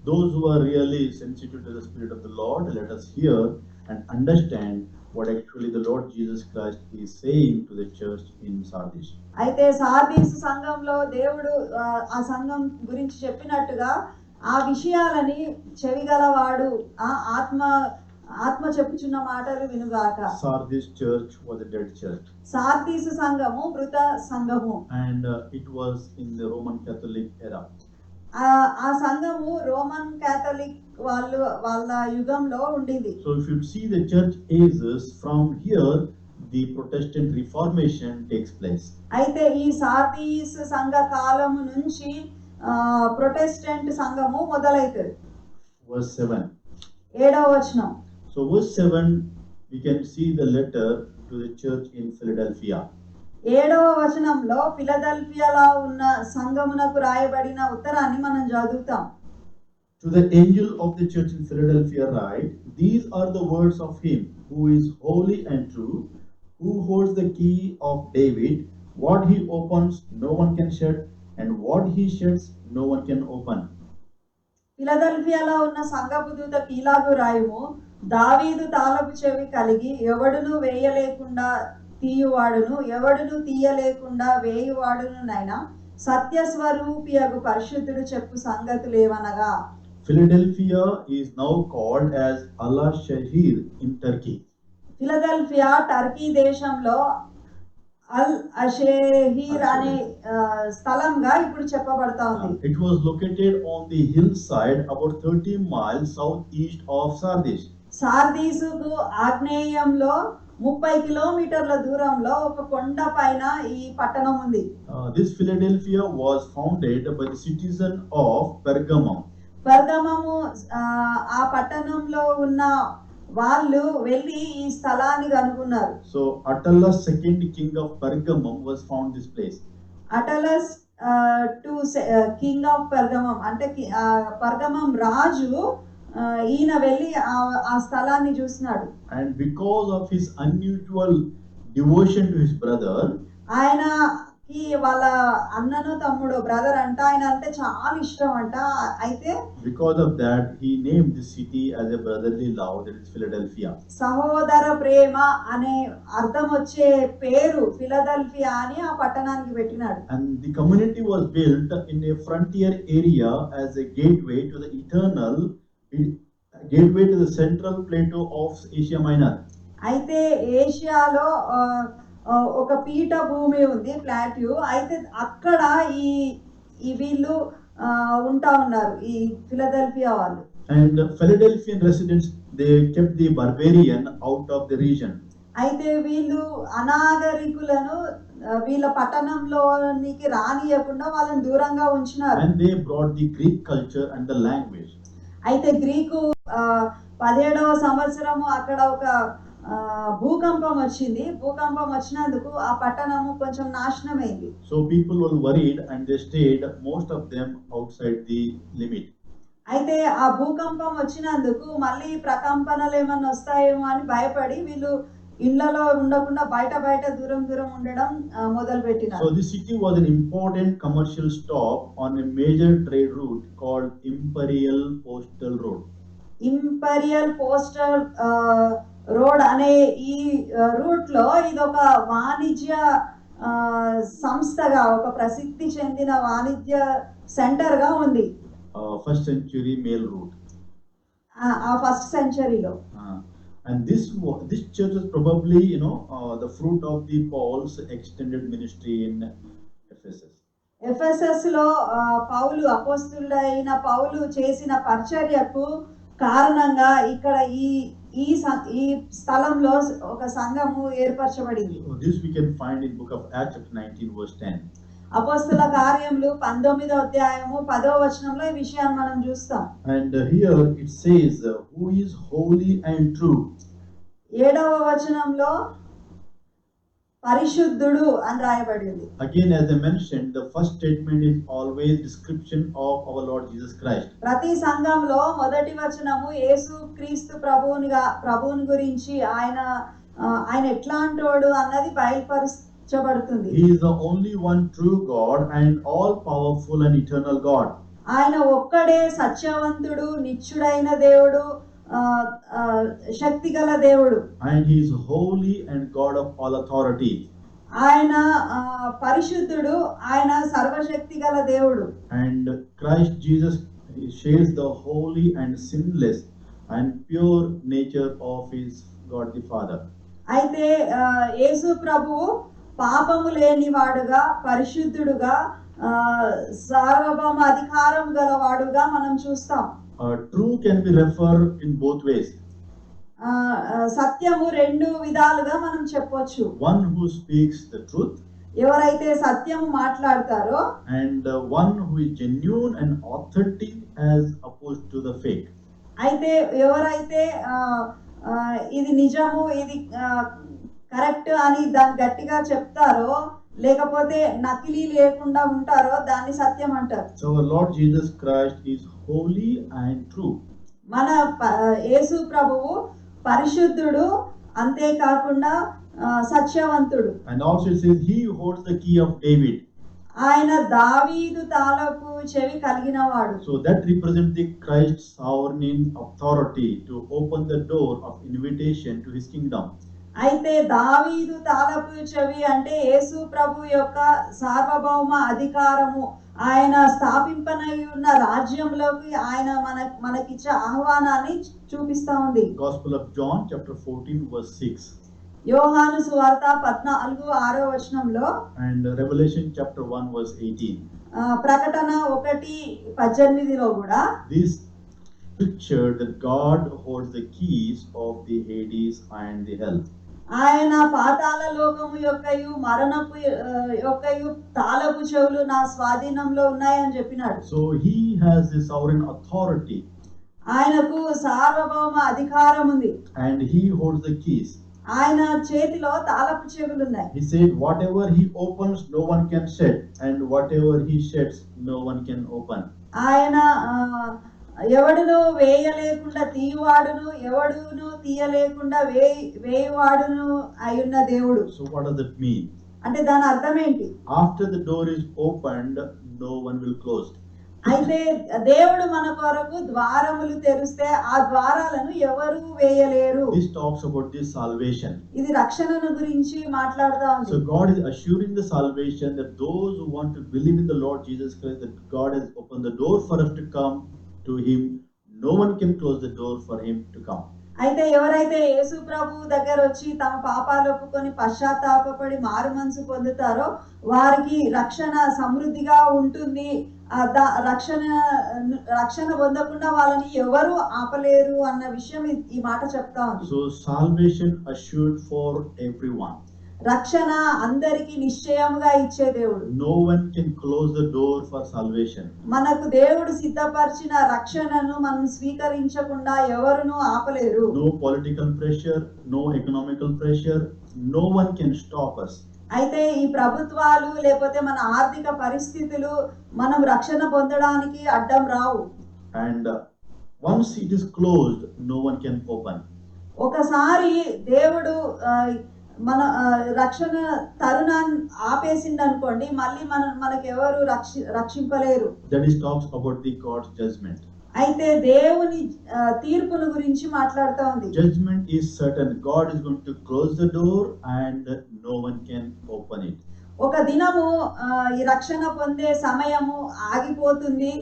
those who are really sensitive to the Spirit of the Lord, let us hear and understand what actually the Lord Jesus Christ is saying to the church in Sardis. అయితే Sardis సంఘంలో దేవుడు ఆ సంఘం గురించి చెప్పినట్టుగా ఆ విషయాలని చెవిగలవాడు ఆత్మ చెప్పుచున్న మాటలు వినుగాక. Sardis church was a dead church. Sardis సంఘము మృత సంఘము. And it was in the Roman Catholic era. ఆ సంఘము రోమన్ క్యాథలిక్ వాళ్ళ యుగంలో ఉండింది. So if you see the church ages, from here the Protestant Reformation takes place. అయితే ఈ సార్దీస్ సంఘ కాలము నుంచి ప్రొటెస్టెంట్ సంఘము మొదలైతది. Verse 7. 7వ వచనం. So verse 7 we can see the letter to the church in Philadelphia. 7వ వచనంలో ఫిలదెల్ఫియాలో ఉన్న సంఘమునకు రాయబడిన ఉత్తరాన్ని మనం చదువుతాం. To the angel of the church in Philadelphia write, these are the words of him who is holy and true, who holds the key of David. What he opens no one can shut, and what he shuts no one can open. ఫిలదెల్ఫియాలో ఉన్న సంఘపు దూతకు ఇలాగు రాయుము, దావీదు తాళపు చెవి కలిగి ఎవడును వేయలేకుండా తీయువాడును ఎవడును తీయలేకుండా వేయువాడునునైనా సత్యస్వరూపియగు పరిశుద్ధుడు చెప్పు సంగతులేవనగా. Philadelphia is now called as Al-Shahir in Turkey. Philadelphia Turkey దేశంలో అల్ అషేహీర్ అనే స్థలంగా ఇప్పుడు చెప్పబడతా ఉంది. It was located on the hillside about 30 miles southeast of Sardis. సార్దీసుకు ఆగ్నేయంలో 30 కిలోమీటర్ల దూరంలో ఒక కొండ పైన ఈ పట్టణం ఉంది. This Philadelphia was founded by the citizen of Pergamum. పెర్గమము ఆ పట్టణంలో ఉన్న వాళ్ళు వెళ్ళి ఈ స్థలాన్ని కనుగొన్నారు. So Attalus, second king of Pergamum, was found this place. Attalus king of Pergamum అంటే పెర్గమం రాజు ఈయన వెళ్ళి ఆ స్థలాన్ని చూసినాడు. And because of his unusual devotion to his brother, ఆయనకి వాళ్ళ అన్నను తమ్ముడు బ్రదర్ అంట, ఆయన అంటే చాలా ఇష్టం అంట. అయితే because of that he named the city as a brotherly love, that is Philadelphia. సహోదర ప్రేమ అనే అర్థం వచ్చే పేరు ఫిలదెల్ఫియా అని ఆ పట్టణానికి పెట్టినాడు. And the community was built in a frontier area as a gateway to the central plateau of Asia Minor. అయితే ఏషియాలో ఒక పీఠ భూమి ఉంది, ప్లాట్యూ. అయితే అక్కడ ఈ వీళ్ళు ఉంటా ఉన్నారు, ఈ ఫిలదెల్ఫియా వాళ్ళు. And Philadelphian residents, they kept the barbarian out of the region. అయితే వీళ్ళు అనాగరికులను వీళ్ళ పట్టణంలోనికి రానియకుండా వాళ్ళని దూరంగా ఉంచినారు. And they brought the Greek culture and the language. అయితే గ్రీకు 17వ సంవత్సరము అక్కడ ఒక భూకంపం వచ్చింది. భూకంపం వచ్చినందుకు ఆ పట్టణము కొంచెం నాశనమైంది. So people were worried and they stayed, most of them outside the limit. అయితే ఆ భూకంపం వచ్చినందుకు మళ్ళీ ప్రకంపనలు ఏమన్నా వస్తాయేమో అని భయపడి వీళ్ళు ఇళ్లలో ఉండకుండా బయట దూరం ఉండడం మొదలుపెట్టినారు. So this city was an important commercial stop on a major trade route called Imperial Postal Road. Imperial postal road అనే ఈ రూట్ లో ఇది ఒక వాణిజ్య సంస్థగా, ఒక ప్రసిద్ధి చెందిన వాణిజ్య సెంటర్ గా ఉంది. First century mail route. ఆ first సెంచరీలో. And this church is probably, the fruit of the Paul's extended ministry in Ephesus. Ephesus లో పౌలు, అపోస్తులుడైన పౌలు చేసిన పరిచర్యకు కారణంగా ఇక్కడ ఈ స్థలంలో ఒక సంఘము ఏర్పరచబడింది. So this we can find in book of Acts chapter 19 verse 10. అపోస్తుల కార్యములు 19వ అధ్యాయము 10వ వచనంలో ఈ విషయాన్ని మనం చూస్తాం. And here it says, who is holy and true. 7వ వచనంలో పరిశుద్ధుడు అని రాయబడింది. Again, as I mentioned, the first statement is always description of our Lord Jesus Christ. ప్రతి సంఘంలో మొదటి వచనము యేసు క్రీస్తు ప్రభువుని గురించి ఆయన ఎట్లాంటోడు అన్నది బయలుపరచబడుతుంది. He is the only one true God and all powerful and eternal God. ఆయన ఒక్కడే సత్యవంతుడు, నిత్యుడైన దేవుడు, శక్తిగల దేవుడు. And he is holy and God of all authority. ఆయన పరిశుద్ధుడు, ఆయన సర్వశక్తి గల దేవుడు. And Christ Jesus shares the holy and sinless and pure nature of his God the Father. అయితే యేసు ప్రభువు పాపము లేనివాడుగా, పరిశుద్ధుడుగా, సార్వభౌమ అధికారం గలవాడుగా మనం చూస్తాం. True can be referred in both ways. సత్యము రెండు విధాలుగా మనం చెప్పొచ్చు. One who speaks the truth, ఎవరైతే సత్యము మాట్లాడతారో, and one who is genuine and authentic as opposed to the fake. అయితే ఎవరైతే ఇది నిజము, ఇది కరెక్ట్ అని దాన్ని గట్టిగా చెప్తారో, లేకపోతే నకిలీ లేకుండా ఉంటారో దాన్ని సత్యం అంటారు. So our Lord Jesus Christ is holy and true. మన యేసు ప్రభువు పరిశుద్ధుడు, అంతేకాకుండా సత్యవంతుడు. And also it says he holds the key of David. ఆయన దావీదు తాళపు చెవి కలిగినవాడు. So that represents the Christ's sovereign authority to open the door of invitation to his kingdom. అయితే దావీదు తాళపు చెవి అంటే యేసు ప్రభు యొక్క సార్వభౌమ అధికారము, ఆయన స్థాపింపనై ఉన్న రాజ్యంలోకి ఆయన మనకిచ్చే ఆహ్వానాన్ని చూపిస్తా ఉంది. Gospel of John chapter 14 verse 6. యోహాను సువార్త 14:6వ వచనంలో, And Revelation chapter 1 verse 18. ప్రకటన 1:18లో కూడా This picture that God holds the keys of the Hades and the hell. ఆయన పాతాళ లోకము యొక్కయు మరణపు యొక్కయు తాళపు చెవులు నా స్వాధీనంలో ఉన్నాయని చెప్పినాడు. So he has the sovereign authority. ఆయనకు సార్వభౌమ అధికారం ఉంది. And he holds the keys. ఆయన చేతిలో తాళపు చెవులు ఉన్నాయి. He said whatever he opens no one can shut, and whatever he shuts no one can open. ఆయన ఎవడును వేయలేకుండా తీయువాడును, ఎవడును తీయలేకుండా వేయువాడును అయ్యున్న దేవుడు. So what does that mean? అంటే దాని అర్థం ఏంటి? After the door is opened, no one will close. అయితే దేవుడు మన కొరకు ద్వారములు తెరిస్తే ఆ ద్వారాలను ఎవరు వేయలేరు. This talks about this salvation. ఇది రక్షణను గురించి మాట్లాడుతా ఉంది. So God is assuring the salvation that those who want to believe in the Lord Jesus Christ, that God has opened the door for us to come to him. No one can close the door for him to come. అయితే ఎవరైతే యేసు ప్రభు దగ్గర వచ్చి తమ పాపాలు ఒప్పుకొని పశ్చాత్తాపపడి మారు మనసు పొందుతారో వారికి రక్షణ సమృద్ధిగా ఉంటుంది. రక్షణ పొందకుండా వాళ్ళని ఎవరు ఆపలేరు అన్న విషయం ఈ మాట చెప్తా ఉంది. So salvation assured for everyone. రక్షణ అందరికి నిశ్చయముగా ఇచ్చే దేవుడు. No one can close the door for salvation. మనకు దేవుడు సిద్ధపరిచిన రక్షణను మనం స్వీకరించకుండా ఎవరును ఆపలేరు. No political pressure, no economical pressure, no one can stop us. అయితే ఈ ప్రభుత్వాలు లేకపోతే మన ఆర్థిక పరిస్థితులు మనం రక్షణ పొందడానికి అడ్డం రావు. And once it is closed, no one can open. ఒకసారి దేవుడు మన రక్షణ తరుణాన్ని ఆపేసింది అనుకోండి, మళ్ళీ మనకెవరు రక్షింపలేరు. That is talks about the God's judgment. అయితే దేవుని తీర్పును గురించి మాట్లాడుతూ ఉంది. Judgment is certain. God is going to close the door and no one can open it. ఒక దినము ఈ రక్షణ పొందే సమయము ఆగిపోతుంది,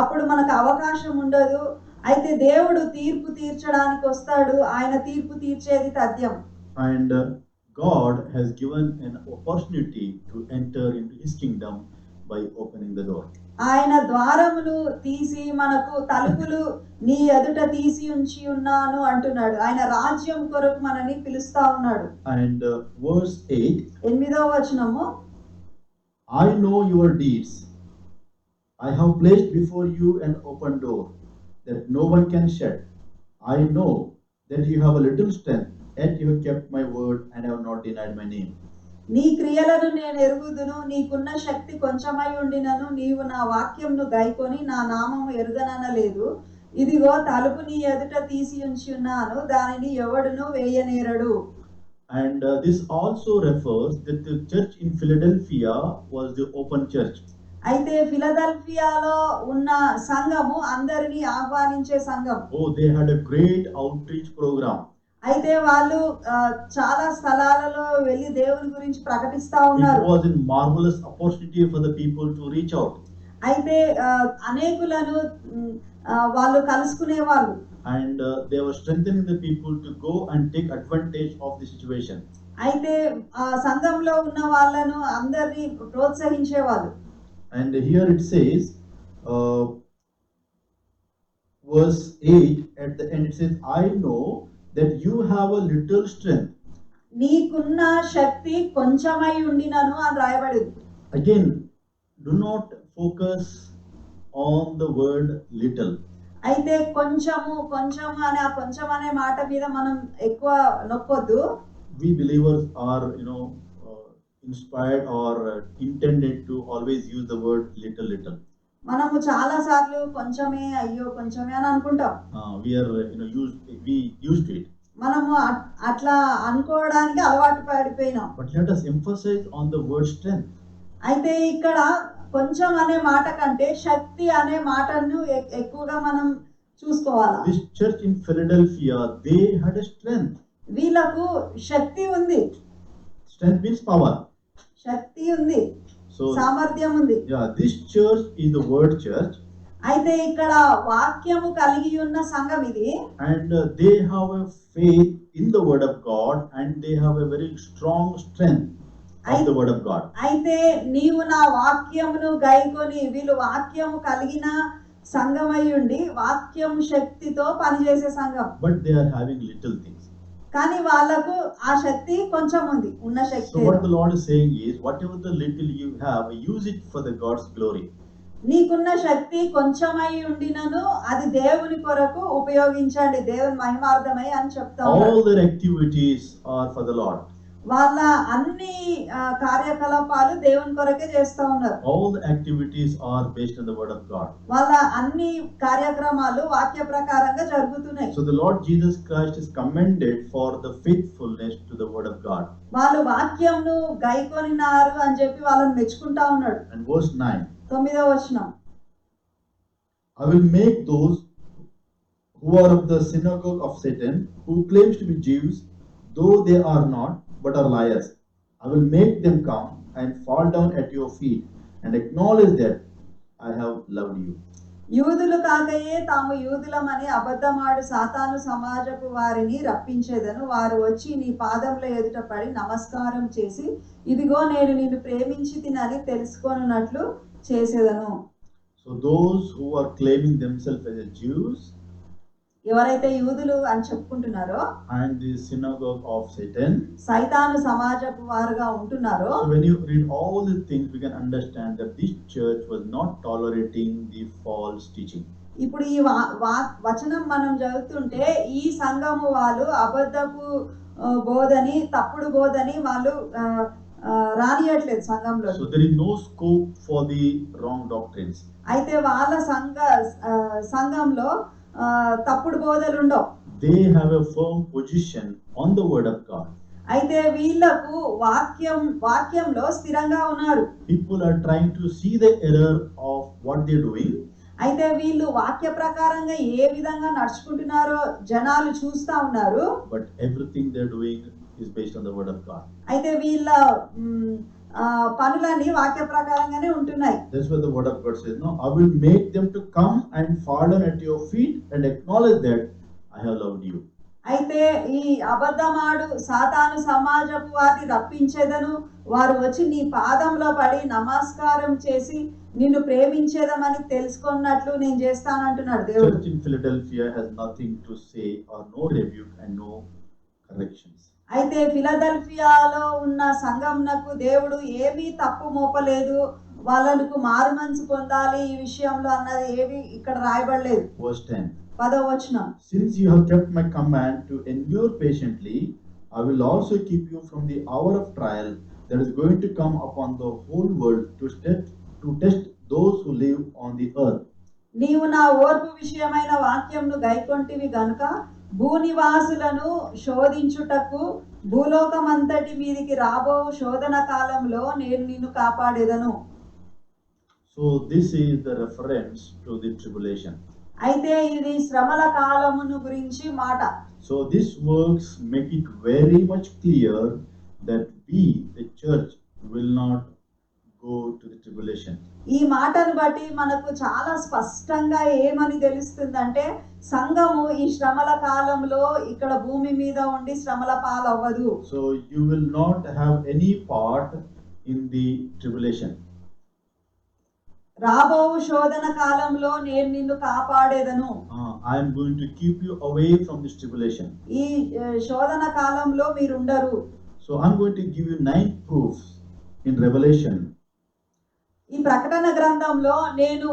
అప్పుడు మనకు అవకాశం ఉండదు. అయితే దేవుడు తీర్పు తీర్చడానికి వస్తాడు, ఆయన తీర్పు తీర్చేది తథ్యం. And God has given an opportunity to enter into his kingdom by opening the door. ఆయన ద్వారములు తీసి మనకు తలుపులు నీ ఎదుట తీసి ఉంచి ఉన్నాను అంటున్నాడు. ఆయన రాజ్యం కొరకు మనని పిలుస్తా ఉన్నాడు. And verse 8, 8వ వచనము, I know your deeds. I have placed before you an open door that no one can shut. I know that you have a little strength, yet you have kept my word and have not denied my name. నీ క్రియలను నేను ఎరుగుదును, నీకున్న శక్తి కొంచెమై ఉండినను నీవు నా వాక్యంను గైకొని నా నామము ఎరుగననలేదు. ఇదిగో తలుపు నీ ఎదుట తీసి ఉంచి ఉన్నాను, దానిని ఎవడును వేయనేరడు. And this also refers that the church in Philadelphia was the open church. అయితే ఫిలదెల్ఫియాలో ఉన్న సంఘము అందరినీ ఆహ్వానించే సంఘం. Oh, they had a great outreach program. అయితే వాళ్ళు చాలా స్థలాలలో వెళ్ళి దేవుని గురించి ప్రకటిస్తా It ఉన్నారు. was a marvelous opportunity for the people to reach out. అయితే అనేకులను వాళ్ళు కలుసుకునే వాళ్ళు. And they were strengthening the people to go and take advantage of the situation. అయితే సంఘంలో ఉన్న వాళ్ళను అందరినీ ప్రోత్సహించేవాళ్ళు. And here it says, verse 8 at the end, it says, I know that you have a little strength. నీకున్న శక్తి కొంచెమై ఉండినను అని రాయబడింది. Again, do not focus on the word little. అయితే కొంచెము అనే ఆ కొంచెం అనే మాట మీద మనం ఎక్కువ నొక్కొద్దు. We believers are, inspired or intended to always use the word little. మనము చాలా సార్లు కొంచెమే అయ్యో కొంచెమే అని అనుకుంటాం. We are, we used to it. మనము అట్లా అనుకోవడానికి అలవాటు పడిపోయినాం. But let us emphasize on the word strength. అయితే ఇక్కడ కొంచెం అనే మాట కంటే శక్తి అనే మాటను ఎక్కువగా మనం చూసుకోవాలి. This church in Philadelphia, they had a strength. వీళ్ళకు శక్తి ఉంది. Strength means power. శక్తి ఉంది, So సామర్థ్యం ఉంది. yeah, this church is the word church. అయితే ఇక్కడ వాక్యము కలిగి ఉన్న సంఘం ఇది. And they have a faith in the word of God, and they have a very strong strength of the word of God. అయితే నీవు నా వాక్యమును గైకొని వీళ్ళు వాక్యము కలిగిన సంఘమై ఉండి వాక్యము శక్తితో పనిచేసే సంఘం. But they are having little things. కానీ వాళ్ళకు ఆ శక్తి కొంచెం ఉంది, ఉన్న శక్తి. So what the Lord is saying is, whatever the little you have, use it for the God's glory. నీకున్న శక్తి కొంచెమై ఉండినను అది దేవుని కొరకు ఉపయోగించండి, దేవుని మహిమార్థమై అని చెప్తా All their activities are for the Lord. వాళ్ళ అన్ని కార్యకలాపాలు దేవుని కొరకే చేస్తూ ఉన్నారు. All the activities are based on the word of God. వాళ్ళ అన్ని కార్యక్రమాలు వాక్య ప్రకారంగా జరుగుతున్నాయి. So the Lord Jesus Christ is commended for the faithfulness to the word of God. వాళ్ళు వాక్యంను గైకొనినారు అని చెప్పి వాళ్ళని మెచ్చుకుంటా ఉన్నాడు. And verse 9, 9వ వచనం, I will make those who are of the synagogue of Satan, who claims to be Jews, though they are not, but are liars. I will make them come and fall down at your feet and acknowledge that I have loved you. యూదులు కాకయే తాము యూదులమని అబద్ధమాడు సాతాను సమాజపు వారిని రప్పించేదను. వారు వచ్చి నీ పాదముల ఎదుట పడి నమస్కారం చేసి, ఇదిగో నేను నిన్ను ప్రేమించి తినని తెలుసుకొనున్నట్లు చేసేదను. So those who are claiming themselves as Jews ఎవరైతే యూదులు అని చెప్పుకుంటున్నారో and the synagogue of Satan, సైతాను సమాజపు వారుగా ఉంటున్నారో, so when you read all the things, we can understand that this church was not tolerating the false teaching. ఇప్పుడు ఈ వచనం మనం చదువుతుంటే ఈ సంఘము వాళ్ళు అబద్ధపు బోధని, తప్పుడు బోధని వాళ్ళు రానియట్లేదు సంఘంలో. So there is no scope for the wrong doctrines. అయితే వాళ్ళ సంఘంలో తప్పుడు బోధలు ఉండవు. They have a firm position on the word of God. అయితే వీళ్ళకు వాక్యంలో స్థిరంగా ఉన్నారు. People are trying to see the error of what they're doing. అయితే వీళ్ళు వాక్య ప్రకారంగా ఏ విధంగా నడుచుకుంటున్నారో జనాలు చూస్తా ఉన్నారు. But everything they're doing is based on the word of God. అయితే వీళ్ళ పనులన్నీ వాక్య ప్రకారంగానే ఉంటున్నాయి. That's what the word of God says. No, I will make them to come and fall down at your feet and acknowledge that I have loved you. అయితే ఈ అబద్ధమాడు సాతాను సమాజపు వారిని రప్పించేదను. వారు వచ్చి నీ పాదంలో పడి నమస్కారం చేసి నిన్ను ప్రేమించేదమని తెలుసుకున్నట్లు నేను చేస్తానంటున్నాడు దేవుడు. Church in Philadelphia has nothing to say or no rebuke and no corrections. అయితే ఫిలదెల్ఫియాలో ఉన్న సంఘంనకు దేవుడు ఏమీ తప్పు మోపలేదు, వాళ్ళకు మారు మనసు పొందాలి ఈ విషయంలో అన్నది ఏమీ ఇక్కడ రాయబడలేదు. Verse 10. 10వ వచనం, Since you have kept my command to endure patiently, I will also keep you from the hour of trial that is going to come upon the whole world to test those who live on the earth. నీవు నా ఓర్పు విషయమైన వాక్యంను గైకొంటివి గనుక భూనివాసులను శోధించుటకు భూలోకమంతటి మీదికి రాబో శోధన కాలంలో నేను నిన్ను కాపాడేదను. So this is the reference to the tribulation. అయితే ఇది శ్రమల కాలమును గురించి మాట. So this works make it very much clear that we, the church, will not go to the tribulation. ఈ మాటను బట్టి మనకు చాలా స్పష్టంగా ఏమని తెలుస్తుందంటే సంఘము ఈ శ్రమల కాలంలో ఇక్కడ భూమి మీద ఉండి శ్రమల పాలవ్వదు. So you will not have any part in the tribulation. రాబో శోధన కాలంలో నేను నిన్ను కాపాడేదను. I am going to keep you away from this tribulation. ఈ శోధన కాలంలో మీరు ఉండరు. So I'm going to give you 9 proofs in Revelation. ఈ ప్రకటన గ్రంథంలో నేను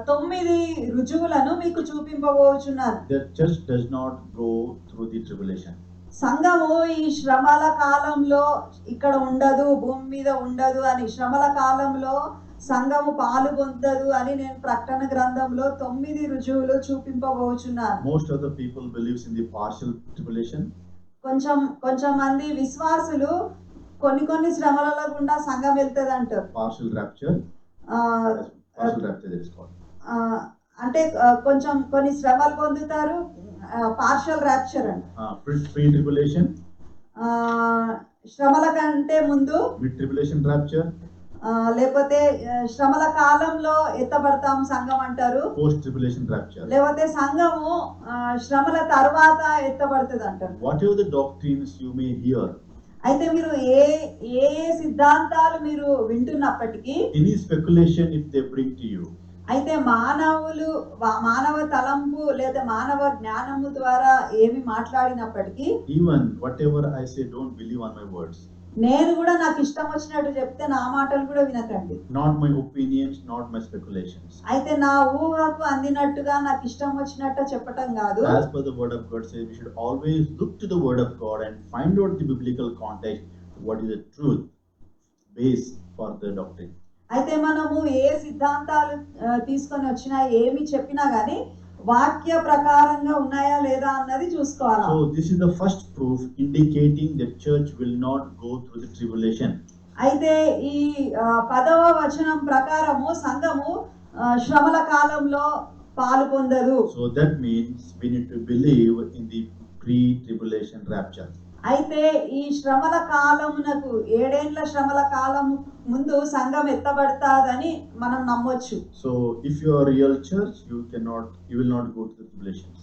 9 రుజువులను మీకు చూపింపబోచున్నాను. The church does not go through the tribulation. సంఘము ఈ శ్రమల కాలంలో ఇక్కడ ఉండదు, భూమి మీద ఉండదు అని, శ్రమల కాలంలో సంఘము పాల్గొందదు అని నేను ప్రకటన గ్రంథంలో 9 రుజువులు చూపింపబోచున్నాను. Most of the people believes in the partial tribulation. కొంచెం మంది విశ్వాసులు కొన్ని శ్రమలలో గుండా సంఘం వెళ్తుంది అంటారు. Partial rapture. Partial rapture that is called. అంటే కొన్ని శ్రమలు పొందుతారు, పార్షల్ ర్యాప్చర్ అంట. Pre tribulation. శ్రమల కంటే ముందు Mid tribulation rapture. లేకపోతే శ్రమల కాలంలో ఎత్తబడతాం సంఘం అంటారు. Post tribulation rapture. లేకపోతే సంఘము శ్రమల తర్వాత ఎత్తబడుతుంది అంటారు. Whatever the doctrines you may hear. అయితే మీరు ఏ సిద్ధాంతాలు మీరు వింటున్నప్పటికీ, any speculation if they bring to you, అయితే మానవ తలంపు లేదా మానవ జ్ఞానము ద్వారా ఏమి మాట్లాడినప్పటికీ, even whatever I say, don't believe on my words. నేను కూడా నాకు ఇష్టం వచ్చినట్టు చెప్తే నా మాటలు కూడా వినకండి. Not my opinions, not my speculations. అయితే నా ఊహకు అందినట్టుగా నాకు ఇష్టం వచ్చినట్టు చెప్పటం కాదు. As per the word of God says, we should always look to the word of God and find out the biblical context, what is the truth base for the doctrine. అయితే మనము ఏ సిద్ధాంతాలు తీసుకొని వచ్చినా ఏమి చెప్పినా గానీ వాక్య ప్రకారంగా ఉన్నాయా లేదా అన్నది చూసుకోవాలి. So this is the first proof indicating that church will not go through the tribulation. అయితే ఈ 10వ వచనం ప్రకారము సంఘము శ్రమల కాలంలో పాలు పొందదు. So that means we need to believe in the pre-tribulation rapture. అయితే ఈ శ్రమల కాలమునకు 7 ఏండ్ల శ్రమల కాలము ముందు సంఘం ఎత్తబడతాదని మనం నమ్మొచ్చు. So if you are a real church, you will not go to the tribulations.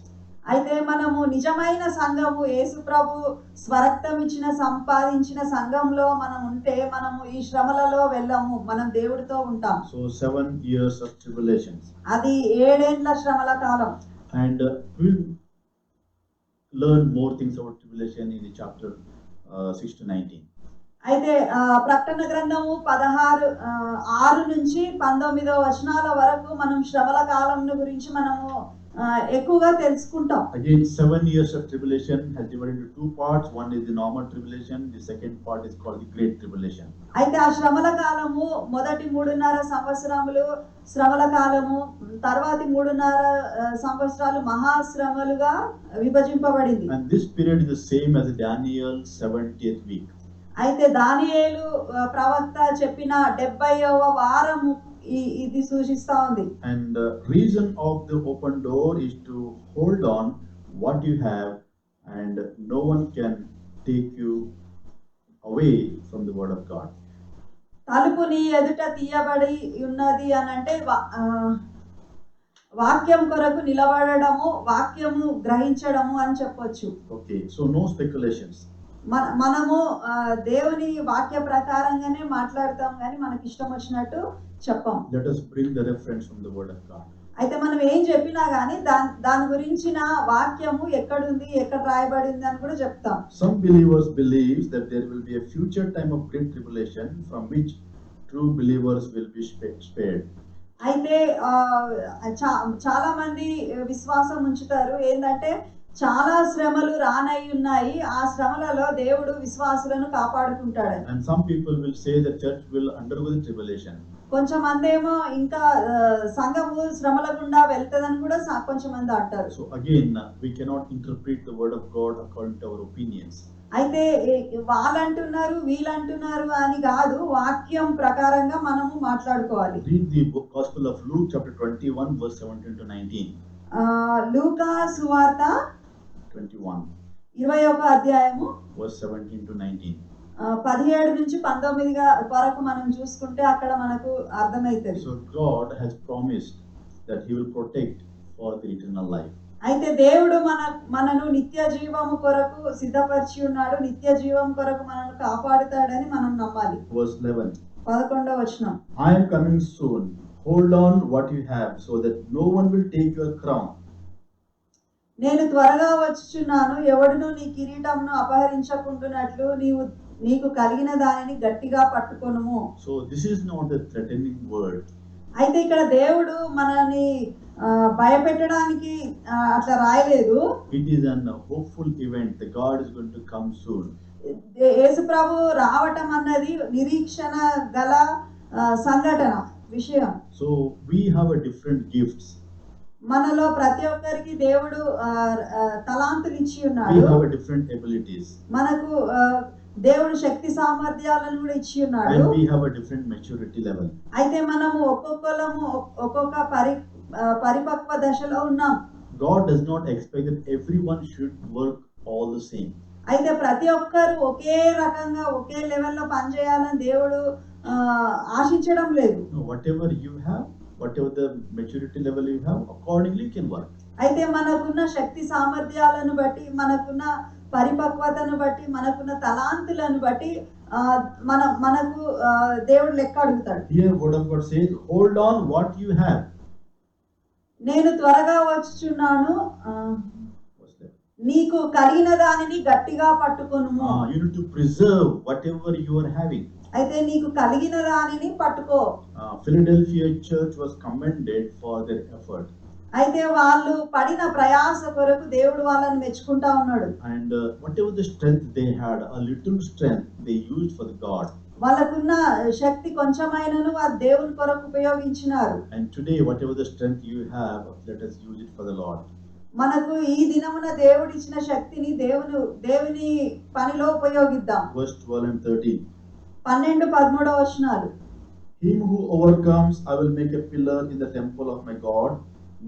అయితే మనము నిజమైన సంఘము, యేసు ప్రభు స్వరక్తం ఇచ్చిన సంపాదించిన సంఘంలో మనం ఉంటే మనము ఈ శ్రమలలో వెళ్ళము, మనం దేవుడితో ఉంటాం. So 7 years of tribulations. అది 7 ఏండ్ల శ్రమల కాలం. And we'll learn more things about tribulation in the chapter 6 to 19. అయితే ప్రకటన గ్రంథము 6 నుంచి 19వ వచనాల వరకు మనం శ్రమల కాలం గురించి మనము ఎక్కువగా తెలుసుకుంటాం. Again, 7 years of tribulation has divided into 2 parts. One is the normal tribulation. The second part is called the great tribulation. అయితే ఆ శ్రమల కాలము మొదటి 3.5 సంవత్సరములు శ్రమల కాలము, తర్వాతి 3.5 సంవత్సరాలు మహాశ్రమలుగా విభజింపబడింది. And this period is the same as Daniel's 70th week. అయితే దానియేలు ప్రవక్త చెప్పిన 70వ వారము ఇది సూచిస్తా ఉంది. And the reason of the open door is to hold on what you have, and no one can take you away from the word of God. తలుపు నీ ఎదుట తీయబడి ఉన్నది అని అంటే వాక్యం కొరకు నిలబడము, వాక్యము గ్రహించడము అని చెప్పొచ్చు. Okay, so no speculations. మనము దేవుని వాక్య ప్రకారంగానే మాట్లాడతాం, కానీ మనకి ఇష్టం వచ్చినట్టు చెప్పం. Let us bring the reference from the word of God. అయితే మనం ఏం చెప్పినా కానీ దాని గురించిన వాక్యము ఎక్కడుంది, ఎక్కడ రాయబడింది అని కూడా చెప్తాం. Some believers believe that there will be a future time of great tribulation from which true believers will be spared. అయితే చాలా మంది విశ్వాసం ఉంచుతారు ఏంటంటే చాలా శ్రమలు రానై ఉన్నాయి, ఆ శ్రమలలో దేవుడు విశ్వాసులను కాపాడుకుంటాడు. And some people will say the church will undergo the tribulation. కొంచెం మంది ఏమో ఇంకా సంఘము శ్రమల గుండా వెళ్తదని కూడా కొంచెం మంది అంటారు. So again, we cannot interpret the word of God according to our opinions. అయితే వాళ్ళంటున్నారు వీళ్ళంటున్నారు అని కాదు, వాక్యం ప్రకారంగా మనము మాట్లాడుకోవాలి. Read the Gospel of Luke chapter 21 verse 17 to 19. లూకా సువార్త 21వ అధ్యాయము verse 17 to 19. 17 నుంచి 19 వరకు మనం చూసుకుంటే అక్కడ మనకు అర్థమైతది. So God has promised that he will protect for the eternal life. అయితే దేవుడు మనను నిత్య జీవము కొరకు సిద్ధపరిచి ఉన్నాడు, నిత్య జీవం కొరకు మనను కాపాడుతాడని మనం నమ్మాలి. Verse 11. 11వ వచనం. I am coming soon. Hold on what you have so that no one will take your crown. నేను త్వరగా వచ్చుచున్నాను, ఎవడును నీ కిరీటమును అపహరించకుండునట్లు నీకు కలిగిన దానిని గట్టిగా పట్టుకొనుము. So this is not a threatening word. అయితే ఇక్కడ దేవుడు మనని భయపెట్టడానికి అట్లా రాయలేదు. It is an hopeful event. The God is going to come soon. యేసు ప్రభు రావటం అన్నది నిరీక్షణ గల సంఘటన విషయం. So we have a different gifts. మనలో ప్రతి ఒక్కరికి దేవుడు తలాంతులు ఇచ్చి We ఉన్నాడు. have a different abilities. మనకు దేవుడు శక్తి సామర్థ్యాలను కూడా ఇచ్చి ఉన్నాడు. And we have a different maturity level. అయితే మనము ఒక్కొక్కలము ఒక్కొక్క పరిపక్వ దశలో ఉన్నాం. God does not expect that everyone should work all the same. అయితే ప్రతి ఒక్కరు ఒకే రకంగా ఒకే లెవెల్లో పనిచేయాలని దేవుడు ఆశించడం లేదు. No, whatever you have, whatever the maturity level you have, accordingly you can work. అయితే మనకున్న శక్తి సామర్థ్యాలను బట్టి, మనకున్న పరిపక్వతను బట్టి, మనకున్న తలాంతులను బట్టి మనకు దేవుడు లెక్క అడుగుతాడు. Here word of God says, hold on what you have. నేను త్వరగా వచ్చుచున్నాను, నీకు కలిగిన దానిని గట్టిగా పట్టుకొనుము. You need to preserve whatever you are having. అయితే నీకు కలిగిన దానిని పట్టుకో. Philadelphia church was commended for their effort. అయితే వాళ్ళు పడిన ప్రయాస కొరకు దేవుడు వాళ్ళని మెచ్చుకుంటా ఉన్నాడు. And whatever the strength they had, a little strength they used for the God. వాళ్ళకున్న శక్తి కొంచెమైనను ఆ దేవుని కొరకు ఉపయోగించినారు. And today whatever the strength you have, let us use it for the Lord. మనకు ఈ దినమున దేవుడు ఇచ్చిన శక్తిని దేవుని పనిలో ఉపయోగిద్దాం. Verse 12 and 13. 12-13 వచనాలు. Him who overcomes, I will make a pillar in the temple of my God.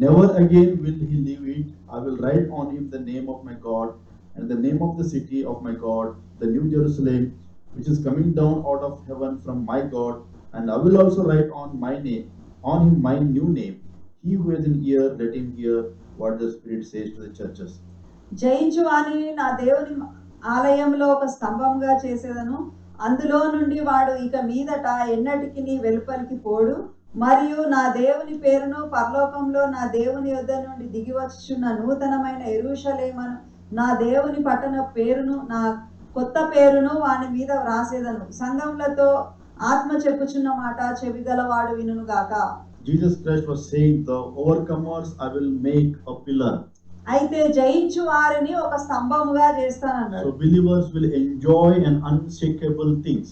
Never again will he leave it. I will write on him the name of my God and the name of the city of my God, the New Jerusalem, which is coming down out of heaven from my God, and I will also write on him my new name. He who has an ear, let him hear what the Spirit says to the churches. జయించు వానిని నా దేవుని ఆలయంలో ఒక స్తంభంగా చేసేదను, అందులో నుండి వాడు ఇక మీదట ఎన్నటికి వెలుపలికి పోడు. మరియు నా దేవుని పేరును పరలోకంలో నా దేవుని యొద్ద నుండి దిగివచ్చుచున్న నూతనమైన యెరూషలేమును, నా దేవుని పట్టణ పేరును, నా కొత్త పేరును వాని మీద వ్రాసేదను. సంఘములతో ఆత్మ చెప్పుచున్న మాట చెవిగలవాడు వినును గాక. Jesus Christ was saying, the overcomers I will make a pillar. అయితే జయించు వారిని ఒక స్తంభముగా చేస్తానన్నాడు. So believers will enjoy an unshakable things.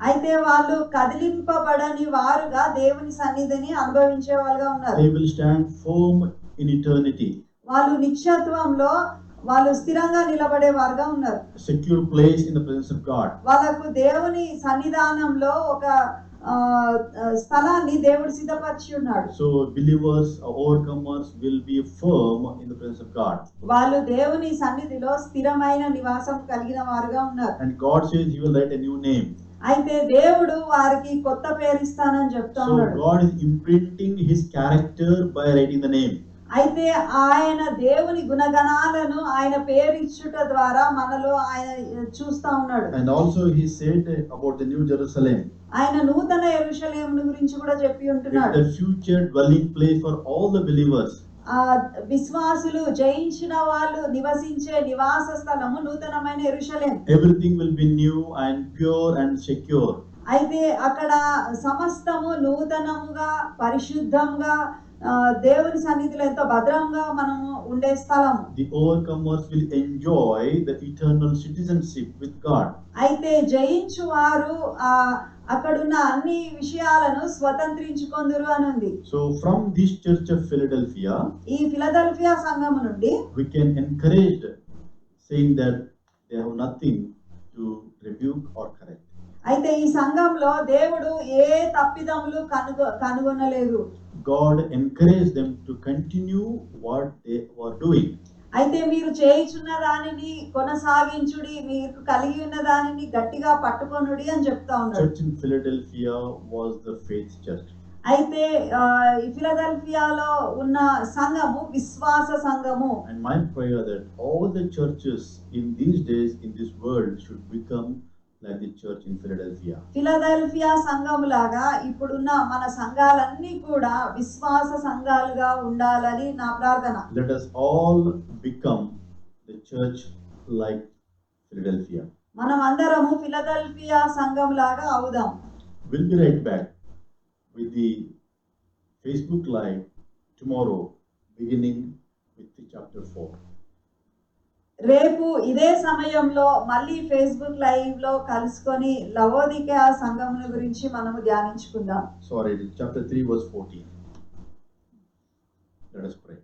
అయితే వాళ్ళు కదిలింపబడని వారుగా దేవుని సన్నిధిని అనుభవించే వాళ్ళుగా ఉన్నారు. They will stand firm in eternity. వాళ్ళు నిత్యత్వంలో వాళ్ళు స్థిరంగా నిలబడే వారుగా ఉన్నారు. Secure place in the presence of God. వాళ్ళకు దేవుని సన్నిధానంలో ఒక స్థలాన్ని దేవుడు సిద్ధపరిచి ఉన్నాడు. So believers, overcomers will be firm in the presence of God. వాళ్ళు దేవుని సన్నిధిలో స్థిరమైన నివాసం కలిగిన వారుగా ఉన్నారు. And God says He will write a new name. అయితే దేవుడు వారికి కొత్త పేరు ఇస్తానని చెప్తా So ఉన్నాడు. God is imprinting His character by writing the name. అయితే ఆయన దేవుని గుణగణాలను ఆయన పేరు ఇచ్చుట ద్వారా మనలో ఆయన చూస్తా ఉన్నాడు. And also He said about the New Jerusalem. ఆయన నూతన యెరూషలేమును గురించి కూడా చెప్పి It's ఉంటున్నాడు. the future dwelling place for all the believers. ఆ విశ్వాసులు జయించిన వాళ్ళు నివసించే నివాస స్థలము నూతనమైన యెరూషలేము. Everything will be new and pure and secure. అయితే అక్కడ సమస్తము నూతనముగా పరిశుద్ధంగా దేవుని సన్నిధిలో ఎంతో భద్రంగా మనము ఉండే స్థలము. The overcomers will enjoy the eternal citizenship with God. అయితే జయించు వారు అక్కడున్న అన్ని విషయాలను స్వతంత్రించుకొందురు అని ఉంది. So from this church of Philadelphia, ఈ ఫిలదెల్ఫియా సంఘము నుండి we can encourage saying that they have nothing to rebuke or correct. అయితే ఈ సంఘంలో దేవుడు ఏ తప్పిదములు కనుగొనలేదు. God encouraged them to continue what they were doing. అయితే మీరు చేయుచున్న దానిని కొనసాగించుడి, మీకు కలిగి ఉన్న దానిని గట్టిగా పట్టుకొనుడి అని చెప్తా ఉన్నాడు. Church in Philadelphia was the faith church. అయితే ఈ ఫిలదెల్ఫియాలో ఉన్న సంఘము విశ్వాస సంఘము. And my prayer that all the churches in these days in this world should become like the church in Philadelphia. Philadelphia సంఘములాగా ఇప్పుడున్న మన సంఘాలన్నీ కూడా విశ్వాస సంఘాలుగా ఉండాలని నా ప్రార్థన. Let us all become the church like Philadelphia. మనం అందరము ఫిలదెల్ఫియా సంఘంలాగా అవుదాం. We'll be right back with the Facebook Live tomorrow, beginning with the chapter 4. రేపు ఇదే సమయంలో మళ్ళీ ఫేస్బుక్ లైవ్ లో కలుసుకొని లవోదికయ సంఘముల గురించి మనము ధ్యానించుకుందాం. Sorry, chapter 3 verse 14. Let us pray.